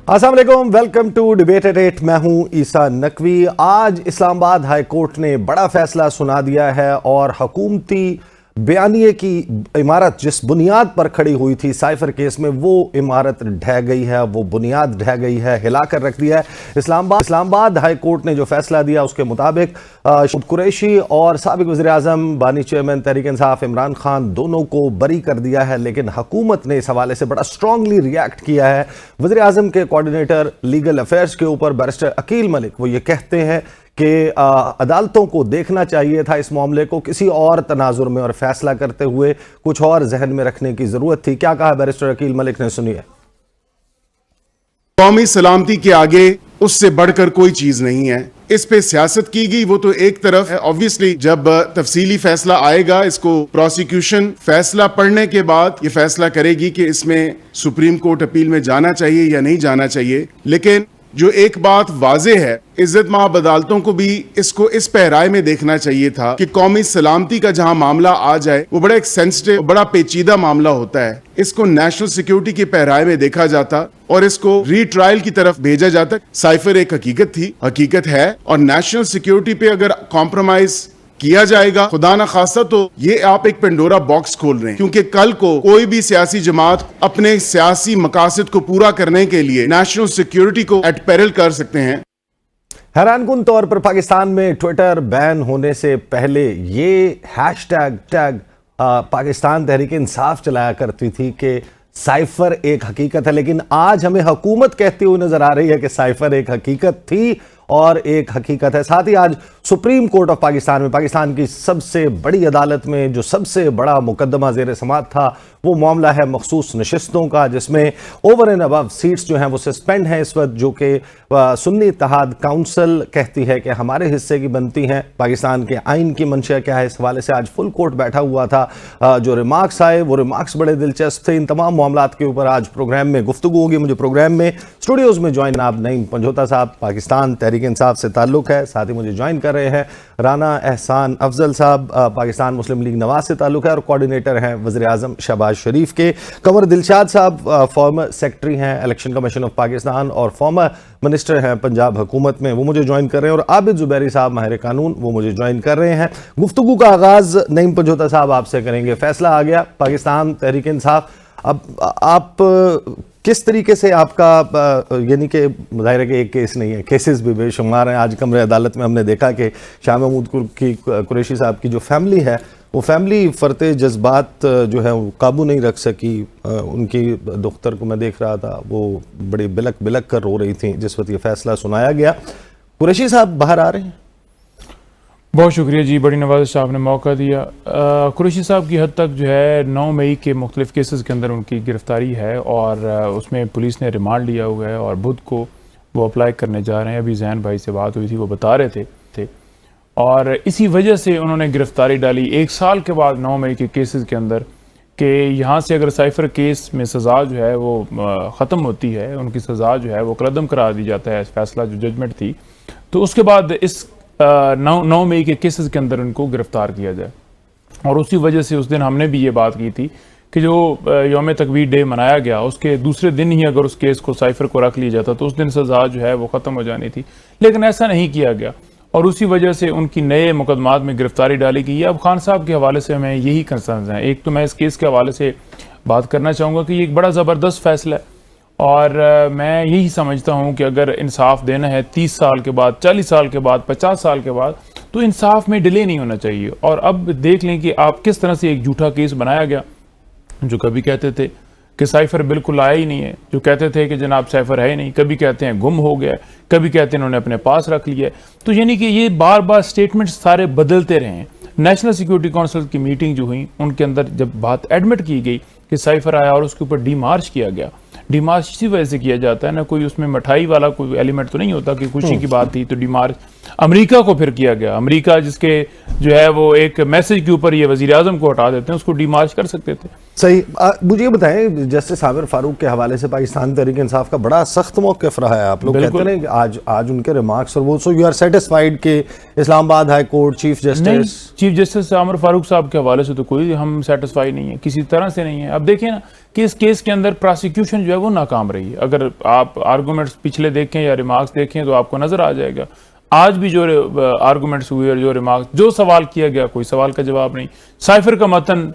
अस्सलाम वालेकुम, welcome to debate eight 8। मैं हूं ईसा नकवी। आज इस्लामाबाद हाई कोर्ट ने बड़ा फैसला सुना दिया है और हुकूमती बयानिए की इमारत जिस बुनियाद पर खड़ी हुई थी साइफर केस में, वो इमारत ढह गई है, वो बुनियाद ढह गई है, हिलाकर रख दिया है। इस्लामाबाद हाई कोर्ट ने जो फैसला दिया उसके मुताबिक शहीद कुरैशी और साबिक वज़ीर आज़म बानी चेयरमैन तहरीक इंसाफ इमरान खान दोनों को बरी कर दिया है। लेकिन हुकूमत ने इस हवाले से बड़ा स्ट्रांगली रिएक्ट किया है। वज़ीर आज़म के कोऑर्डिनेटर लीगल अफेयर्स के ऊपर बैरिस्टर अकील मलिक, वो ये कहते हैं कि अदालतों को देखना चाहिए था इस मामले को किसी और तनाजुर में और फैसला करते हुए कुछ और जहन में रखने की जरूरत थी। क्या कहा बैरिस्टर अकील मलिक ने, सुनिए। कौमी सलामती के आगे उससे बढ़कर कोई चीज नहीं है। इस पे सियासत की गई वो तो एक तरफ है। ऑब्वियसली जब तफसीली फैसला आएगा, इसको प्रोसिक्यूशन फैसला पढ़ने के बाद ये फैसला करेगी कि इसमें सुप्रीम कोर्ट अपील में जाना चाहिए या नहीं जाना चाहिए। लेकिन जो एक बात वाजे है, इज्जत माब अदालतों को भी इसको इस पहराए में देखना चाहिए था कि कौमी सलामती का जहां मामला आ जाए वो बड़ा एक सेंसिटिव, बड़ा पेचीदा मामला होता है। इसको नेशनल सिक्योरिटी के पहराए में देखा जाता और इसको रीट्रायल की तरफ भेजा जाता। साइफर एक हकीकत थी, हकीकत है, और नेशनल सिक्योरिटी पे अगर कॉम्प्रोमाइज किया जाएगा, खुदा ना खास्ता, तो ये आप एक पेंडोरा बॉक्स खोल रहे हैं। क्योंकि कल को कोई भी सियासी जमात अपने सियासी मकासद को पूरा करने के लिए नेशनल सिक्योरिटी को एट पेरिल कर सकते हैं। हैरानकुन तौर पर पाकिस्तान में ट्विटर बैन होने से पहले ये हैशटैग पाकिस्तान तहरीक इंसाफ चलाया करती थी कि साइफर एक हकीकत है। लेकिन आज हमें हुकूमत कहती हुई नजर आ रही है कि साइफर एक हकीकत थी और एक हकीकत है। साथ ही आज सुप्रीम कोर्ट ऑफ पाकिस्तान में, पाकिस्तान की सबसे बड़ी अदालत में जो सबसे बड़ा मुकदमा ज़ेर समाअत था, वो मामला है मखसूस नशिस्तों का, जिसमें ओवर एंड अबव सीट्स जो हैं वो सस्पेंड हैं इस वक्त, जो कि सुन्नी इत्तेहाद काउंसिल कहती है कि हमारे हिस्से की बनती हैं। पाकिस्तान के आइन की मंशा क्या है, इस हवाले से आज फुल कोर्ट बैठा हुआ था। जो रिमार्क्स आए वो रिमार्क्स बड़े दिलचस्प थे। इन तमाम मामलात के ऊपर आज प्रोग्राम में गुफ्तगू होगी। मुझे प्रोग्राम में स्टूडियोज़ में ज्वाइन जनाब नईम पंजोता साहब, पाकिस्तान तहरीक इंसाफ से ताल्लुक़ है। साथ ही मुझे ज्वाइन कर रहे हैं राना एहसान अफजल साहब, पाकिस्तान मुस्लिम लीग नवाज से ताल्लुक़ है और कोऑर्डिनेटर हैं वज़ीर आज़म शहबाज शरीफ के। कंवर दिलशाद साहब फॉर्मर सेक्रेटरी हैं इलेक्शन कमीशन ऑफ पाकिस्तान और फॉर्मर मिनिस्टर हैं पंजाब हुकूमत में, वो मुझे ज्वाइन कर रहे हैं। और आबिद जुबैरी साहब माहिर कानून, वो मुझे ज्वाइन कर रहे हैं। गुफ्तगू का आगाज़ नईम पंजोता साहब आपसे करेंगे। फैसला आ गया पाकिस्तान तहरीक इंसाफ, अब आप किस तरीके से आपका, यानी कि ज़ाहिर है कि एक केस नहीं है, केसेस भी बेशुमार हैं। आज कमरे अदालत में हमने देखा कि शाह महमूद की कुरैशी साहब की जो फैमिली है, वो फैमिली फरते जज्बात जो है वो काबू नहीं रख सकी। उनकी दुख्तर को मैं देख रहा था, वो बड़ी बिलक बिलक कर रो रही थी जिस वक्त ये फैसला सुनाया गया। कुरैशी साहब बाहर आ रहे हैं। बहुत शुक्रिया जी, बड़ी नवाज साहब ने मौका दिया। कुरैशी साहब की हद तक जो है 9 मई के मुख्तलिफ केसेस के अंदर उनकी गिरफ्तारी है और उसमें पुलिस ने रिमांड लिया हुआ है और बुध को वो अप्लाई करने जा रहे हैं। अभी जैन भाई से बात हुई थी, वो बता रहे थे और इसी वजह से उन्होंने गिरफ्तारी डाली 1 साल के बाद 9 मई के केसेस के अंदर, कि यहाँ से अगर साइफर केस में सज़ा जो है वो ख़त्म होती है, उनकी सज़ा जो है वो कलअदम करार दी जाता है, फैसला जो जजमेंट थी, तो उसके बाद इस 9 मई के केसेस के अंदर उनको गिरफ्तार किया जाए। और उसी वजह से उस दिन हमने भी ये बात की थी कि जो यौम तकवीर डे मनाया गया, उसके दूसरे दिन ही अगर उस केस को साइफर को रख लिया जाता तो उस दिन सज़ा जो है वो ख़त्म हो जानी थी। लेकिन ऐसा नहीं किया गया और उसी वजह से उनकी नए मुकदमात में गिरफ्तारी डाली गई है। अब खान साहब के हवाले से हमें यही कंसर्न हैं। एक तो मैं इस केस के हवाले से बात करना चाहूँगा कि ये एक बड़ा ज़बरदस्त फैसला है और मैं यही समझता हूँ कि अगर इंसाफ देना है 30 साल के बाद, 40 साल के बाद, 50 साल के बाद, तो इंसाफ में डिले नहीं होना चाहिए। और अब देख लें कि आप किस तरह से एक झूठा केस बनाया गया। जो कभी कहते थे कि साइफर बिल्कुल आया ही नहीं है, जो कहते थे कि जनाब साइफर है ही नहीं, कभी कहते हैं गुम हो गया, कभी कहते हैं उन्होंने अपने पास रख लिया। तो यानी कि ये बार बार स्टेटमेंट सारे बदलते रहे हैं। नेशनल सिक्योरिटी काउंसिल की मीटिंग जो हुई, उनके अंदर जब बात एडमिट की गई कि साइफर आया और उसके ऊपर डीमार्च किया गया, डीमार्च इसी वजह से किया जाता है ना, कोई उसमें मिठाई वाला कोई एलिमेंट तो नहीं होता कि खुशी की बात थी, तो डीमार्च अमेरिका को फिर किया गया। अमेरिका जिसके जो है वो एक मैसेज के ऊपर ये वजीर आजम को हटा देते हैं, उसको डीमार्च कर सकते थे। सही। मुझे बताएं, जस्टिस आमिर फारूक के हवाले से पाकिस्तान तहरीक इंसाफ का बड़ा सख्त मौक़िफ़ रहा है। आप लोग कहते हैं कि आज उनके रिमार्क्स और वो, सो यू आर सेटिस्फाइड कि Islamabad high court chief justice Aamir Farooq साहब के हवाले से तो कोई हम सेटिस्फाई नहीं है, किसी तरह से नहीं है। अब देखिए ना कि इस केस के अंदर प्रोसिक्यूशन जो जो है वो नाकाम रही है। अगर आप आर्गूमेंट्स पिछले देखें या रिमार्क्स देखें तो आपको नजर आ जाएगा, आज भी जो आर्गूमेंट्स हुए और जो रिमार्क्स, जो सवाल किया गया, कोई सवाल का जवाब नहीं। साइफर का मतन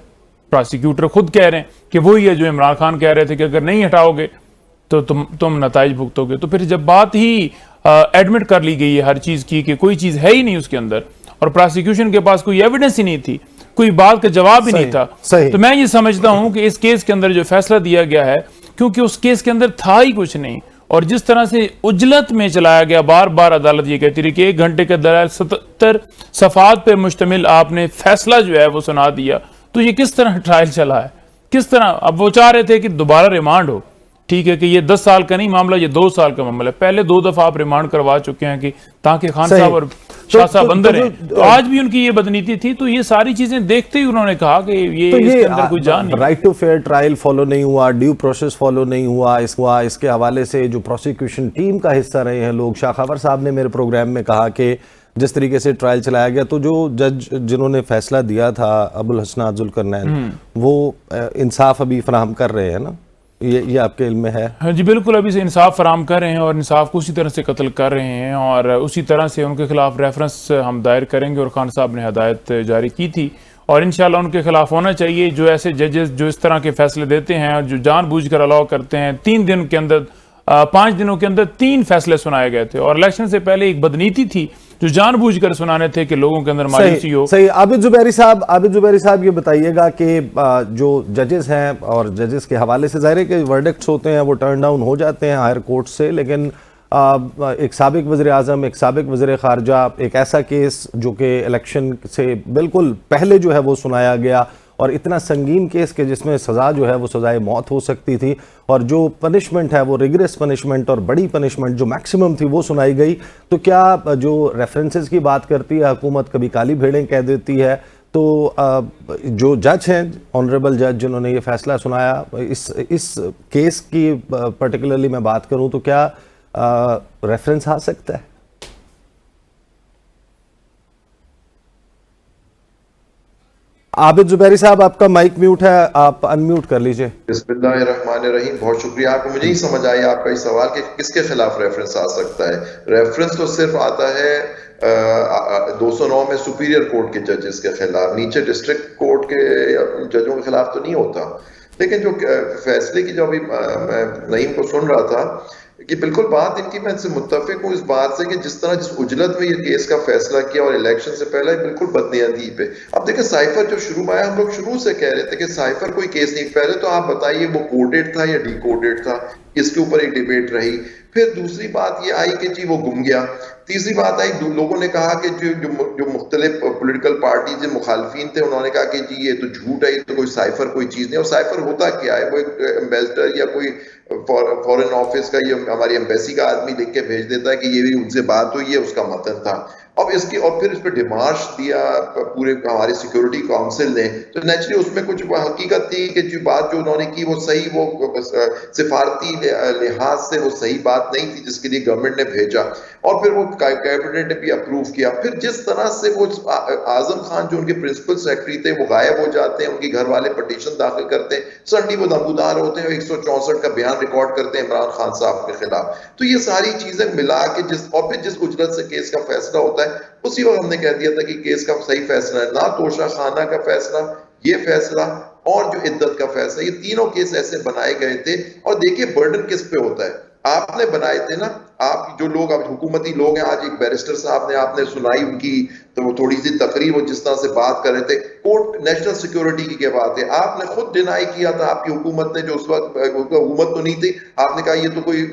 प्रोसिक्यूटर खुद कह रहे हैं कि वही है जो इमरान खान कह रहे थे कि अगर नहीं हटाओगे तो तुम नताइज भुगतोगे। तो फिर जब बात ही एडमिट कर ली गई है हर चीज की कि कोई चीज है ही नहीं उसके अंदर और प्रोसिक्यूशन के पास कोई एविडेंस ही नहीं थी, कोई बात का जवाब ही नहीं था, तो मैं ये समझता हूं कि इस केस के अंदर जो फैसला दिया गया है, क्योंकि उस केस के अंदर था ही कुछ नहीं, और जिस तरह से उजलत में चलाया गया, बार बार अदालत ये कहती रही कि 1 घंटे के दौरान 77 सफात पर मुश्तमिल आपने फैसला जो है वो सुना दिया, तो ये किस तरह ट्रायल चला है, किस तरह? अब वो चाह रहे थे कि दोबारा रिमांड हो, ठीक है कि ये 10 साल का नहीं मामला, ये 2 साल का मामला है। पहले 2 दफा आप रिमांड करवा चुके हैं कि ताकि खान साहब और शाह साहब अंदर हैं, तो आज भी उनकी ये बदनीति थी। तो ये सारी चीजें देखते ही उन्होंने कहा कि ये इसके अंदर कोई जान नहीं। Right to fair trial follow नहीं हुआ, ड्यू प्रोसेस फॉलो नहीं हुआ, इसके हवाले से जो प्रोसिक्यूशन टीम का हिस्सा रहे हैं लोग, शाह खबर साहब ने मेरे प्रोग्राम में कहा कि जिस तरीके से ट्रायल चलाया गया, तो जो जज जिन्होंने फैसला दिया था अबुल हसनात जुल्करनैन, वो इंसाफ अभी फराहम कर रहे हैं ना, ये आपके इल्म में है? हाँ जी बिल्कुल, अभी से इंसाफ फराम कर रहे हैं और इंसाफ को उसी तरह से कत्ल कर रहे हैं और उसी तरह से उनके खिलाफ रेफरेंस हम दायर करेंगे। और खान साहब ने हदायत जारी की थी और इंशाल्लाह उनके खिलाफ होना चाहिए। जो ऐसे जजेस जो इस तरह के फैसले देते हैं, जो जानबूझकर अलाउ करते हैं, 3 दिन के अंदर 5 दिनों के अंदर 3 फैसले सुनाए गए थे और इलेक्शन से पहले एक बदनीति थी जो जानबूझकर सुनाने थे कि लोगों के अंदर मायूसी हो। सही। आबिद जुबैरी साहब ये बताइएगा कि जो जजेस हैं और जजेस के हवाले से जाहिर है कि वर्डिक्ट्स होते हैं वो टर्न डाउन हो जाते हैं हायर कोर्ट से, लेकिन एक साबिक वज़ीर आज़म, एक साबिक वज़ीर ख़ारजा, एक ऐसा केस जो कि इलेक्शन से बिल्कुल पहले जो है वो सुनाया गया और इतना संगीन केस के जिसमें सज़ा जो है वो सज़ाए मौत हो सकती थी और जो पनिशमेंट है वो रिगरस पनिशमेंट और बड़ी पनिशमेंट जो मैक्सिमम थी वो सुनाई गई। तो क्या जो रेफरेंसेस की बात करती है हुकूमत, कभी काली भेड़ें कह देती है, तो जो जज हैं, ऑनरेबल जज जिन्होंने ये फैसला सुनाया इस केस की पर्टिकुलरली मैं बात करूँ, तो क्या रेफरेंस आ सकता है? आबिद जुबैरी साहब, आपका माइक म्यूट है, आप अनम्यूट कर लीजिए। बिस्मिल्लाहिर्रहमानिर्रहीम। बहुत शुक्रिया। आपको मुझे ही समझ आई आपका इस सवाल कि किसके खिलाफ रेफरेंस आ सकता है। रेफरेंस तो सिर्फ आता है 209 में सुपीरियर कोर्ट के जजेस के खिलाफ, नीचे डिस्ट्रिक्ट कोर्ट के जजों के खिलाफ तो नहीं होता। लेकिन जो फैसले की जो अभी मैं नईम को सुन रहा था कि बिल्कुल बात इनकी, मैं इनसे मुत्तफिक हूँ इस बात से कि जिस तरह जिस उजलत में ये केस का फैसला किया और इलेक्शन से पहले बिल्कुल बदनीयती पे। अब देखिए साइफर जो शुरू में आया, हम लोग शुरू से कह रहे थे कि साइफर कोई केस नहीं, पहले तो आप बताइए वो कोडेड था या डिकोडेड था, इसके ऊपर एक डिबेट रही। फिर दूसरी बात ये आई कि जी वो गुम गया। तीसरी बात आई, लोगों ने कहा कि जो मुख्तलिफ पोलिटिकल पार्टी के मुखालफिन थे उन्होंने कहा कि जी ये तो झूठ है, ये तो कोई साइफर कोई चीज नहीं। और साइफर होता क्या है? वो एक एम्बेसडर या कोई फॉरेन ऑफिस का, ये हमारी एम्बेसी का आदमी लिख के भेज देता है कि ये भी उनसे बात हुई है, उसका मतन था। अब इसकी और फिर इस पर डिमार्श दिया पूरे हमारे सिक्योरिटी काउंसिल ने, तो नेचुरली उसमें कुछ हकीकत थी कि जो बात जो उन्होंने की वो सही, वो सिफारती लिहाज से वो सही बात नहीं थी जिसके लिए गवर्नमेंट ने भेजा और फिर वो कैबिनेट ने भी अप्रूव किया। फिर जिस तरह से वो आजम खान जो उनके प्रिंसिपल सेक्रेटरी थे वो गायब हो जाते हैं, उनके घर वाले पटिशन दाखिल करते हैं, सडनली वो नमूदार होते हैं, 164 का बयान रिकॉर्ड करते हैं इमरान खान साहब के खिलाफ। तो ये सारी चीजें मिला के और फिर जिस उजलत से केस का फैसला होता है उसी वक्त हमने कह दिया था कि केस का सही फैसला है ना तोशा खाना का फैसला, ये फैसला और जो इद्दत का फैसला, ये तीनों केस ऐसे बनाए गए थे। और देखिए बर्डन किस पे होता है, आपने बनाए थे ना, आप जो लोग अब हुकूमती लोग हैं, आज एक बैरिस्टर साहब ने आपने सुनाई उनकी तो वो थोड़ी सी तकरीर, वो जिस तरह से बात कर रहे थे कोर्ट नेशनल सिक्योरिटी की क्या बात है, आपने खुद डिनाई किया था, आपकी हुकूमत ने, जो उस वक्त हुकूमत तो नहीं थी, आपने कहा ये तो कोई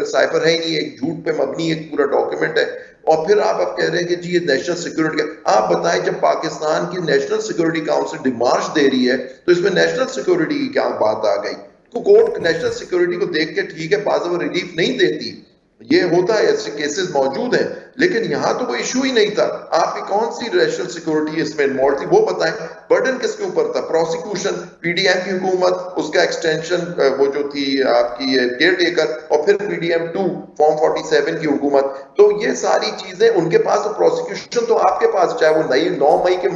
साइफर है ही नहीं, एक झूठ पे मबनी एक पूरा डॉक्यूमेंट है। और फिर आप अब कह रहे हैं कि जी ये नेशनल सिक्योरिटी का। आप बताएं जब पाकिस्तान की नेशनल सिक्योरिटी काउंसिल डिमार्श दे रही है तो इसमें नेशनल सिक्योरिटी की क्या बात आ गई? तो कोर्ट नेशनल सिक्योरिटी को देख के ठीक है, बाज़ रिलीफ नहीं देती, ये होता है, ऐसे केसेस मौजूद हैं। लेकिन यहाँ तो वो इशू ही नहीं था। आपकी कौन सी नेशनल सिक्योरिटी इसमें इन्वॉल्व थी वो बताएं। बर्डन किसके ऊपर था? प्रोसिक्यूशन, पीडीएम की हुकूमत, उसका एक्सटेंशन वो जो थी आपकी केयर टेकर, और फिर पीडीएम 2 फॉर्म 47 की हुकूमत। तो ये सारी चीजें उनके पास, तो प्रोसिक्यूशन तो आपके पास, चाहे वो 9 मई के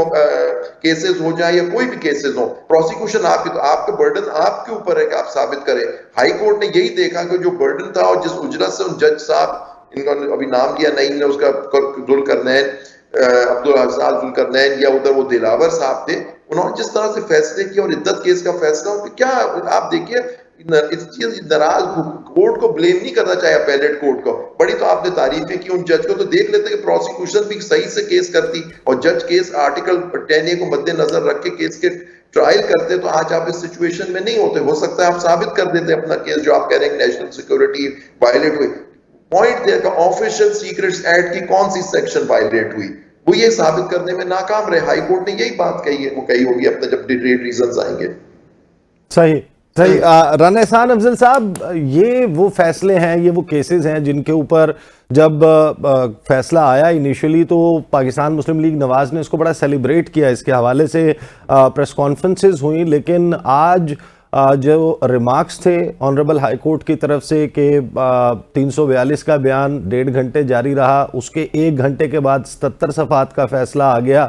केसेस हो जाए या कोई भी केसेस हो, प्रोसिक्यूशन आपकी, तो आपका बर्डन आपके ऊपर है कि आप साबित करें। हाई कोर्ट ने यही देखा कि जो बर्डन था और जिस उजरत से उन जज साहब, इन्होंने अभी नाम लिया नहीं ने उसका, जुल्करनैन, अब्दुल हसन जुल्करनैन, या उधर वो दिलावर साहब थे, उन्होंने जिस तरह से फैसले किए, और इद्दत केस का फैसला, क्या आप देखिए, इस चीज नाराज कोर्ट को ब्लेम नहीं करना चाहिए, अपीलेट कोर्ट को। बड़ी तो आपने तारीफें की उन जज को, तो देख लेते कि प्रोसिक्यूशन भी सही से केस करती और जज केस आर्टिकल 10A को मद्देनजर रख के केस के ट्रायल करते, तो आज आप इस सिचुएशन में नहीं होते। हो सकता है आप साबित कर देते अपना केस, जो आप कह रहे हैं नेशनल सिक्योरिटी वायलेट हुई। पॉइंट देयर का ऑफिशियल सीक्रेट्स एक्ट की कौन सी सेक्शन वायलेट हुई, वो ये साबित करने में नाकाम रहे। हाई कोर्ट ने यही बात कही है, वो कही होगी अपने जब डिटेल्ड रीजंस आएंगे। सही सही। राना एहसान अफजल साहब, ये वो फैसले हैं, ये वो केसेस हैं जिनके ऊपर जब फैसला आया इनिशियली तो पाकिस्तान मुस्लिम लीग नवाज ने इसको बड़ा सेलिब्रेट किया, इसके हवाले से प्रेस कॉन्फ्रेंसेस हुई। लेकिन आज जो रिमार्क्स थे ऑनरेबल हाई कोर्ट की तरफ से कि 342 का बयान 1.5 घंटे जारी रहा, उसके 1 घंटे के बाद 77 सफ़ात का फैसला आ गया,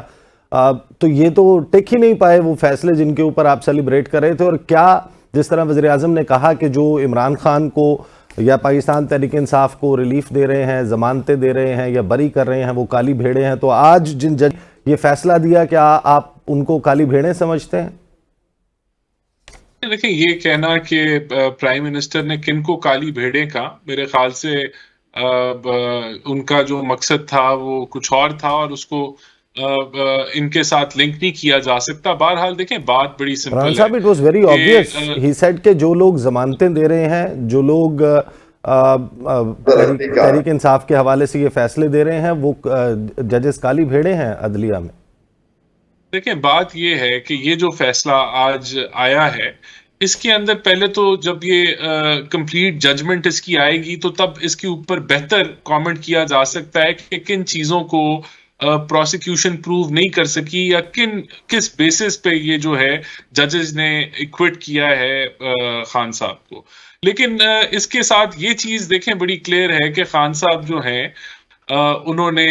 तो ये तो टिक ही नहीं पाए वो फैसले जिनके ऊपर आप सेलिब्रेट कर रहे थे। और क्या, जिस तरह वज़ीर आज़म ने कहा कि जो इमरान खान को या पाकिस्तान तहरीक इंसाफ को रिलीफ दे रहे हैं, जमानतें दे रहे हैं या बरी कर रहे हैं, वो काली भेड़े हैं, तो आज जिन जज ये फैसला दिया, क्या आप उनको काली भेड़ें समझते हैं? देखिए, ये कहना कि प्राइम मिनिस्टर ने किनको काली भेड़ें कहा, मेरे ख्याल से उनका जो मकसद था वो कुछ और था और उसको इनके साथ लिंक नहीं किया जा सकता। बहरहाल देखें, बात बड़ी सिंपल है। It was very obvious, he said कि जो लोग जमानतें दे रहे हैं, जो लोग तहरीक इंसाफ के हवाले से ये फैसले दे रहे हैं, वो जजेस काली भेड़े हैं अदलिया में। देखें, बात ये है कि ये जो फैसला आज आया है, इसके अंदर पहले तो जब ये कंप्लीट जजमेंट इसकी आएगी तो तब इसके ऊपर बेहतर कमेंट किया जा सकता है कि किन चीज़ों को प्रोसिक्यूशन प्रूव नहीं कर सकी या किस बेसिस पे ये जो है जजेस ने इक्विट किया है खान साहब को। लेकिन इसके साथ ये चीज़ देखें बड़ी क्लियर है कि खान साहब जो हैं उन्होंने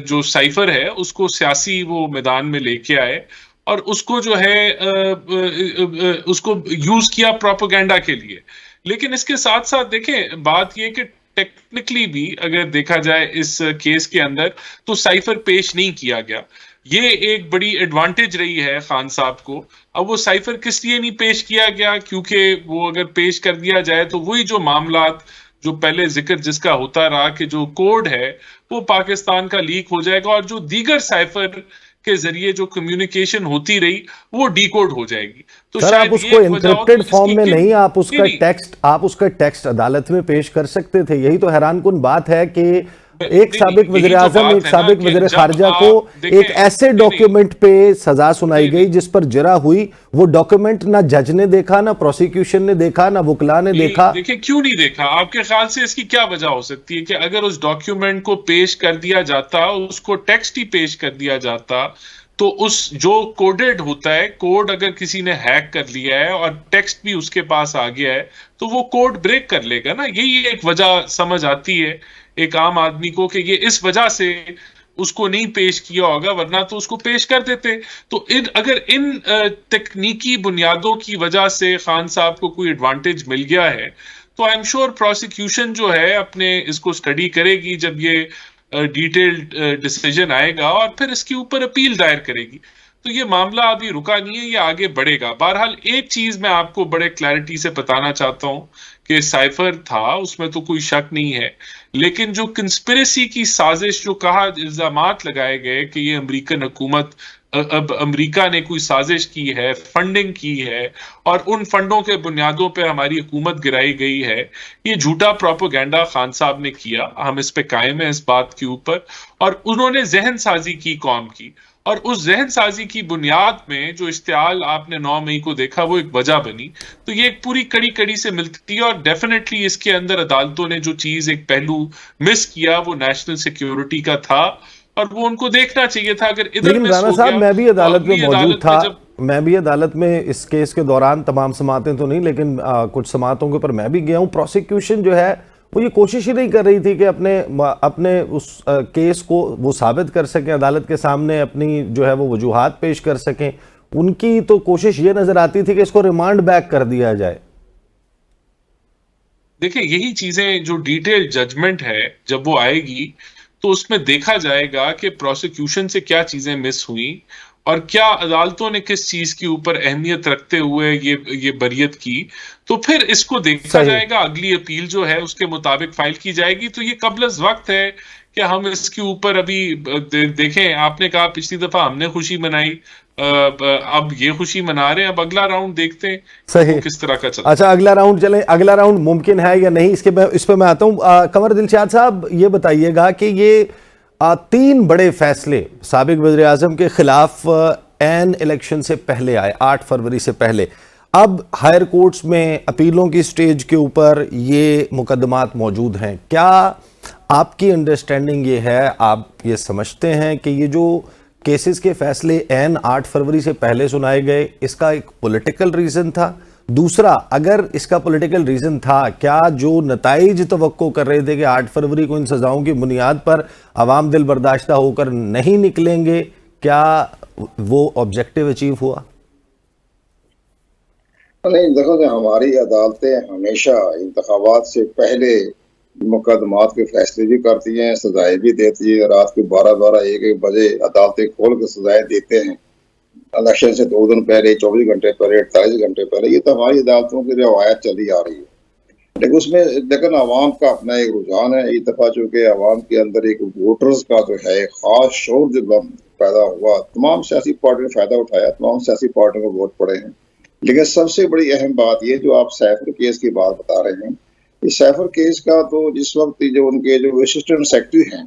जो साइफर है उसको सियासी वो मैदान में लेके आए और उसको जो है उसको यूज किया प्रोपेगेंडा के लिए। लेकिन इसके साथ साथ देखें, बात ये कि टेक्निकली भी अगर देखा जाए इस केस के अंदर तो साइफर पेश नहीं किया गया। ये एक बड़ी एडवांटेज रही है खान साहब को। अब वो साइफर किस लिए नहीं पेश किया गया, क्योंकि वो अगर पेश कर दिया जाए तो वही जो मामलात जो पहले जिक्र जिसका होता रहा कि जो कोड है वो पाकिस्तान का लीक हो जाएगा और जो दीगर साइफर के जरिए जो कम्युनिकेशन होती रही वो डीकोड हो जाएगी। तो सर, आप उसको एन्क्रिप्टेड फॉर्म में नहीं, आप उसका टेक्स्ट अदालत में पेश कर सकते थे। यही तो हैरानकुन बात है कि एक साबिक वज़ीर आज़म, एक साबिक वज़ीर खारजा को एक ऐसे डॉक्यूमेंट पे सजा सुनाई गई जिस पर जरा हुई। वो डॉक्यूमेंट ना जज ने देखा, ना प्रोसिक्यूशन ने देखा, ना वकला ने देखा। देखिए, क्यों नहीं देखा? आपके ख्याल से इसकी क्या वजह हो सकती है कि अगर उस डॉक्यूमेंट को पेश कर दिया जाता, उसको टेक्स्ट ही पेश कर दिया जाता, तो उस जो कोडेड होता है, कोड अगर किसी ने हैक कर लिया है और टेक्स्ट भी उसके पास आ गया है तो वो कोड ब्रेक कर लेगा ना। यही एक वजह समझ आती है एक आम आदमी को कि ये इस वजह से उसको नहीं पेश किया होगा, वरना तो उसको पेश कर देते। तो अगर इन तकनीकी बुनियादों की वजह से खान साहब को कोई एडवांटेज मिल गया है तो आई एम श्योर प्रोसिक्यूशन जो है अपने इसको स्टडी करेगी जब ये डिटेल्ड डिसीजन आएगा और फिर इसके ऊपर अपील दायर करेगी। तो ये मामला अभी रुका नहीं है, ये आगे बढ़ेगा। बहरहाल एक चीज मैं आपको बड़े क्लैरिटी से बताना चाहता हूं कि साइफर था, उसमें तो कोई शक नहीं है, लेकिन जो कंस्पिरेसी की साजिश जो कहा इल्जामात लगाए गए कि ये अमेरिकन हुकूमत, अब अमेरिका ने कोई साजिश की है, फंडिंग की है और उन फंडों के बुनियादों पे हमारी हुकूमत गिराई गई है, ये झूठा प्रोपेगेंडा खान साहब ने किया। हम इस पे कायम है इस बात के ऊपर, और उन्होंने जहन साजी की कौम की। और उस जहन साजी की बुनियाद में जो इश्तियाल आपने 9 मई को देखा वो एक वजह बनी। तो ये एक पूरी कड़ी कड़ी से मिलती है और डेफिनेटली इसके अंदर अदालतों ने जो चीज एक पहलू मिस किया वो नेशनल सिक्योरिटी का था और वो उनको देखना चाहिए था। अगर इधर लेकिन मिस राणा हो साहब, गया मैं भी तो अदालत में अगली मौजूद अदालत था। में जब मैं भी अदालत में इस केस के दौरान तमाम समातें तो नहीं, लेकिन कुछ समातों के ऊपर मैं भी गया हूं। प्रोसिक्यूशन जो है वो ये कोशिश ही नहीं कर रही थी कि अपने उस केस को वो साबित कर सकें, अदालत के सामने अपनी जो है वो वजूहात पेश कर सकें। उनकी तो कोशिश ये नजर आती थी कि इसको रिमांड बैक कर दिया जाए। देखिए यही चीजें जो डिटेल जजमेंट है जब वो आएगी तो उसमें देखा जाएगा कि प्रोसिक्यूशन से क्या चीजें मिस हुई और क्या अदालतों ने किस चीज के ऊपर अहमियत रखते हुए ये बरियत की। तो फिर इसको देखा सही। जाएगा, अगली अपील जो है उसके मुताबिक फाइल की जाएगी। तो ये कबल वक्त है कि हम इसके ऊपर अभी देखें। आपने कहा पिछली दफा हमने खुशी मनाई, अब ये खुशी मना रहे हैं, अब अगला राउंड देखते हैं सही वो किस तरह का चलता है। अच्छा, अगला राउंड चलें। अगला राउंड मुमकिन है या नहीं, इस पे मैं आता हूं। कमर दिलशाद साहब, ये बताइएगा कि ये 3 बड़े फैसले साबिक वज़ीर आज़म के खिलाफ एन इलेक्शन से पहले आए, 8 फरवरी से पहले। अब हायर कोर्ट्स में अपीलों की स्टेज के ऊपर ये मुकदमात मौजूद हैं। क्या आपकी अंडरस्टैंडिंग ये है, आप ये समझते हैं कि ये जो केसेस के फैसले एन 8 फरवरी से पहले सुनाए गए, इसका एक पॉलिटिकल रीज़न था? दूसरा, अगर इसका पॉलिटिकल रीज़न था, क्या जो नताइज तवक्को कर रहे थे कि 8 फरवरी को इन सज़ाओं की बुनियाद पर अवाम दिल बर्दाश्ता होकर नहीं निकलेंगे, क्या वो ऑब्जेक्टिव अचीव हुआ? नहीं, देखो कि हमारी अदालतें हमेशा इंतखाबात से पहले मुकदमात के फैसले भी करती हैं, सजाएं भी देती है। रात के 12-12, 1-1 बजे अदालतें खोल के सजाएं देते हैं। इलेक्शन से 2 दिन पहले, 24 घंटे पहले, 48 घंटे पहले। ये तो हमारी अदालतों की रवायत चली आ रही है। लेकिन उसमें लेकिन आवाम का अपना एक रुझान है। इस दफा चूंकि आवाम के अंदर एक वोटर्स का जो है खास शोर जो पैदा हुआ, तमाम सियासी पार्टी ने फायदा उठाया, तमाम सियासी पार्टियों को वोट पड़े हैं। लेकिन सबसे बड़ी अहम बात ये जो आप सैफर केस की बात बता रहे हैं, इस सैफर केस का तो जिस वक्त जो उनके जो असिस्टेंट सेक्रेटरी हैं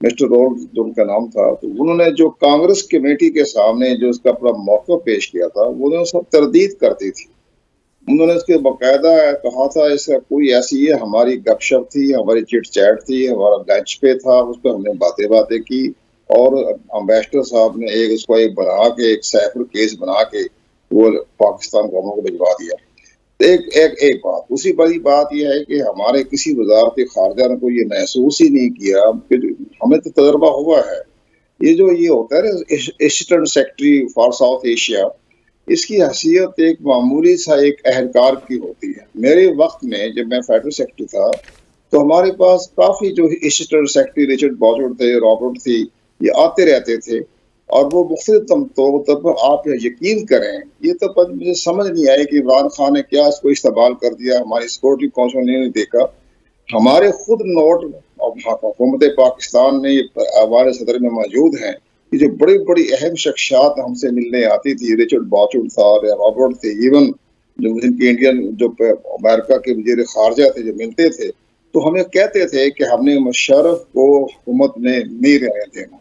मिस्टर रोल जो उनका नाम था, तो उन्होंने जो कांग्रेस कमेटी के सामने जो इसका अपना मौका पेश किया था, वो उन्होंने सब तरदीद करती थी। उन्होंने उसके बाकायदा कहा था इसका कोई ऐसी है, हमारी गपशप थी, हमारी चिट चैट थी, हमारा लंच पे था, उस पर हमने बातें की और अम्बेसडर साहब ने इसको बना के एक सैफर केस बना के वो पाकिस्तान गवर्नमेंट को भिजवा दिया। एक बात, उसी बड़ी बात यह है कि हमारे किसी वजारत खारजा ने को ये महसूस ही नहीं किया कि हमें तो तजर्बा हुआ है। ये होता है assistant secretary for south Asia, इसकी हैसियत एक मामूली सा एक अहलकार की होती है। मेरे वक्त में जब मैं फेडरल सेक्रेटरी था तो हमारे पास काफी जो असिस्टेंट सेक्रेटरी रिचर्ड बॉजवर्थ थे, रॉबर्ट थी, ये आते रहते थे और वो मुख्तलिफ तो आप यकीन करें, ये तो मुझे समझ नहीं आया कि इमरान खान ने क्या इसको इस्तेमाल कर दिया। हमारी सिक्योरिटी काउंसिल ने देखा, हमारे खुद नोट हुकूमत पाकिस्तान ने हमारे सदर में मौजूद हैं कि जो बड़ी बड़ी अहम शख्सियात हमसे मिलने आती थी, रिचर्ड बॉजवर्थ था, रॉबर्ट थे, इवन जो इंडियन जो अमेरिका के वजीर खारजा थे जो मिलते थे, तो हमें कहते थे कि हमने मुशर्रफ को हुकूमत में नहीं रहने देना।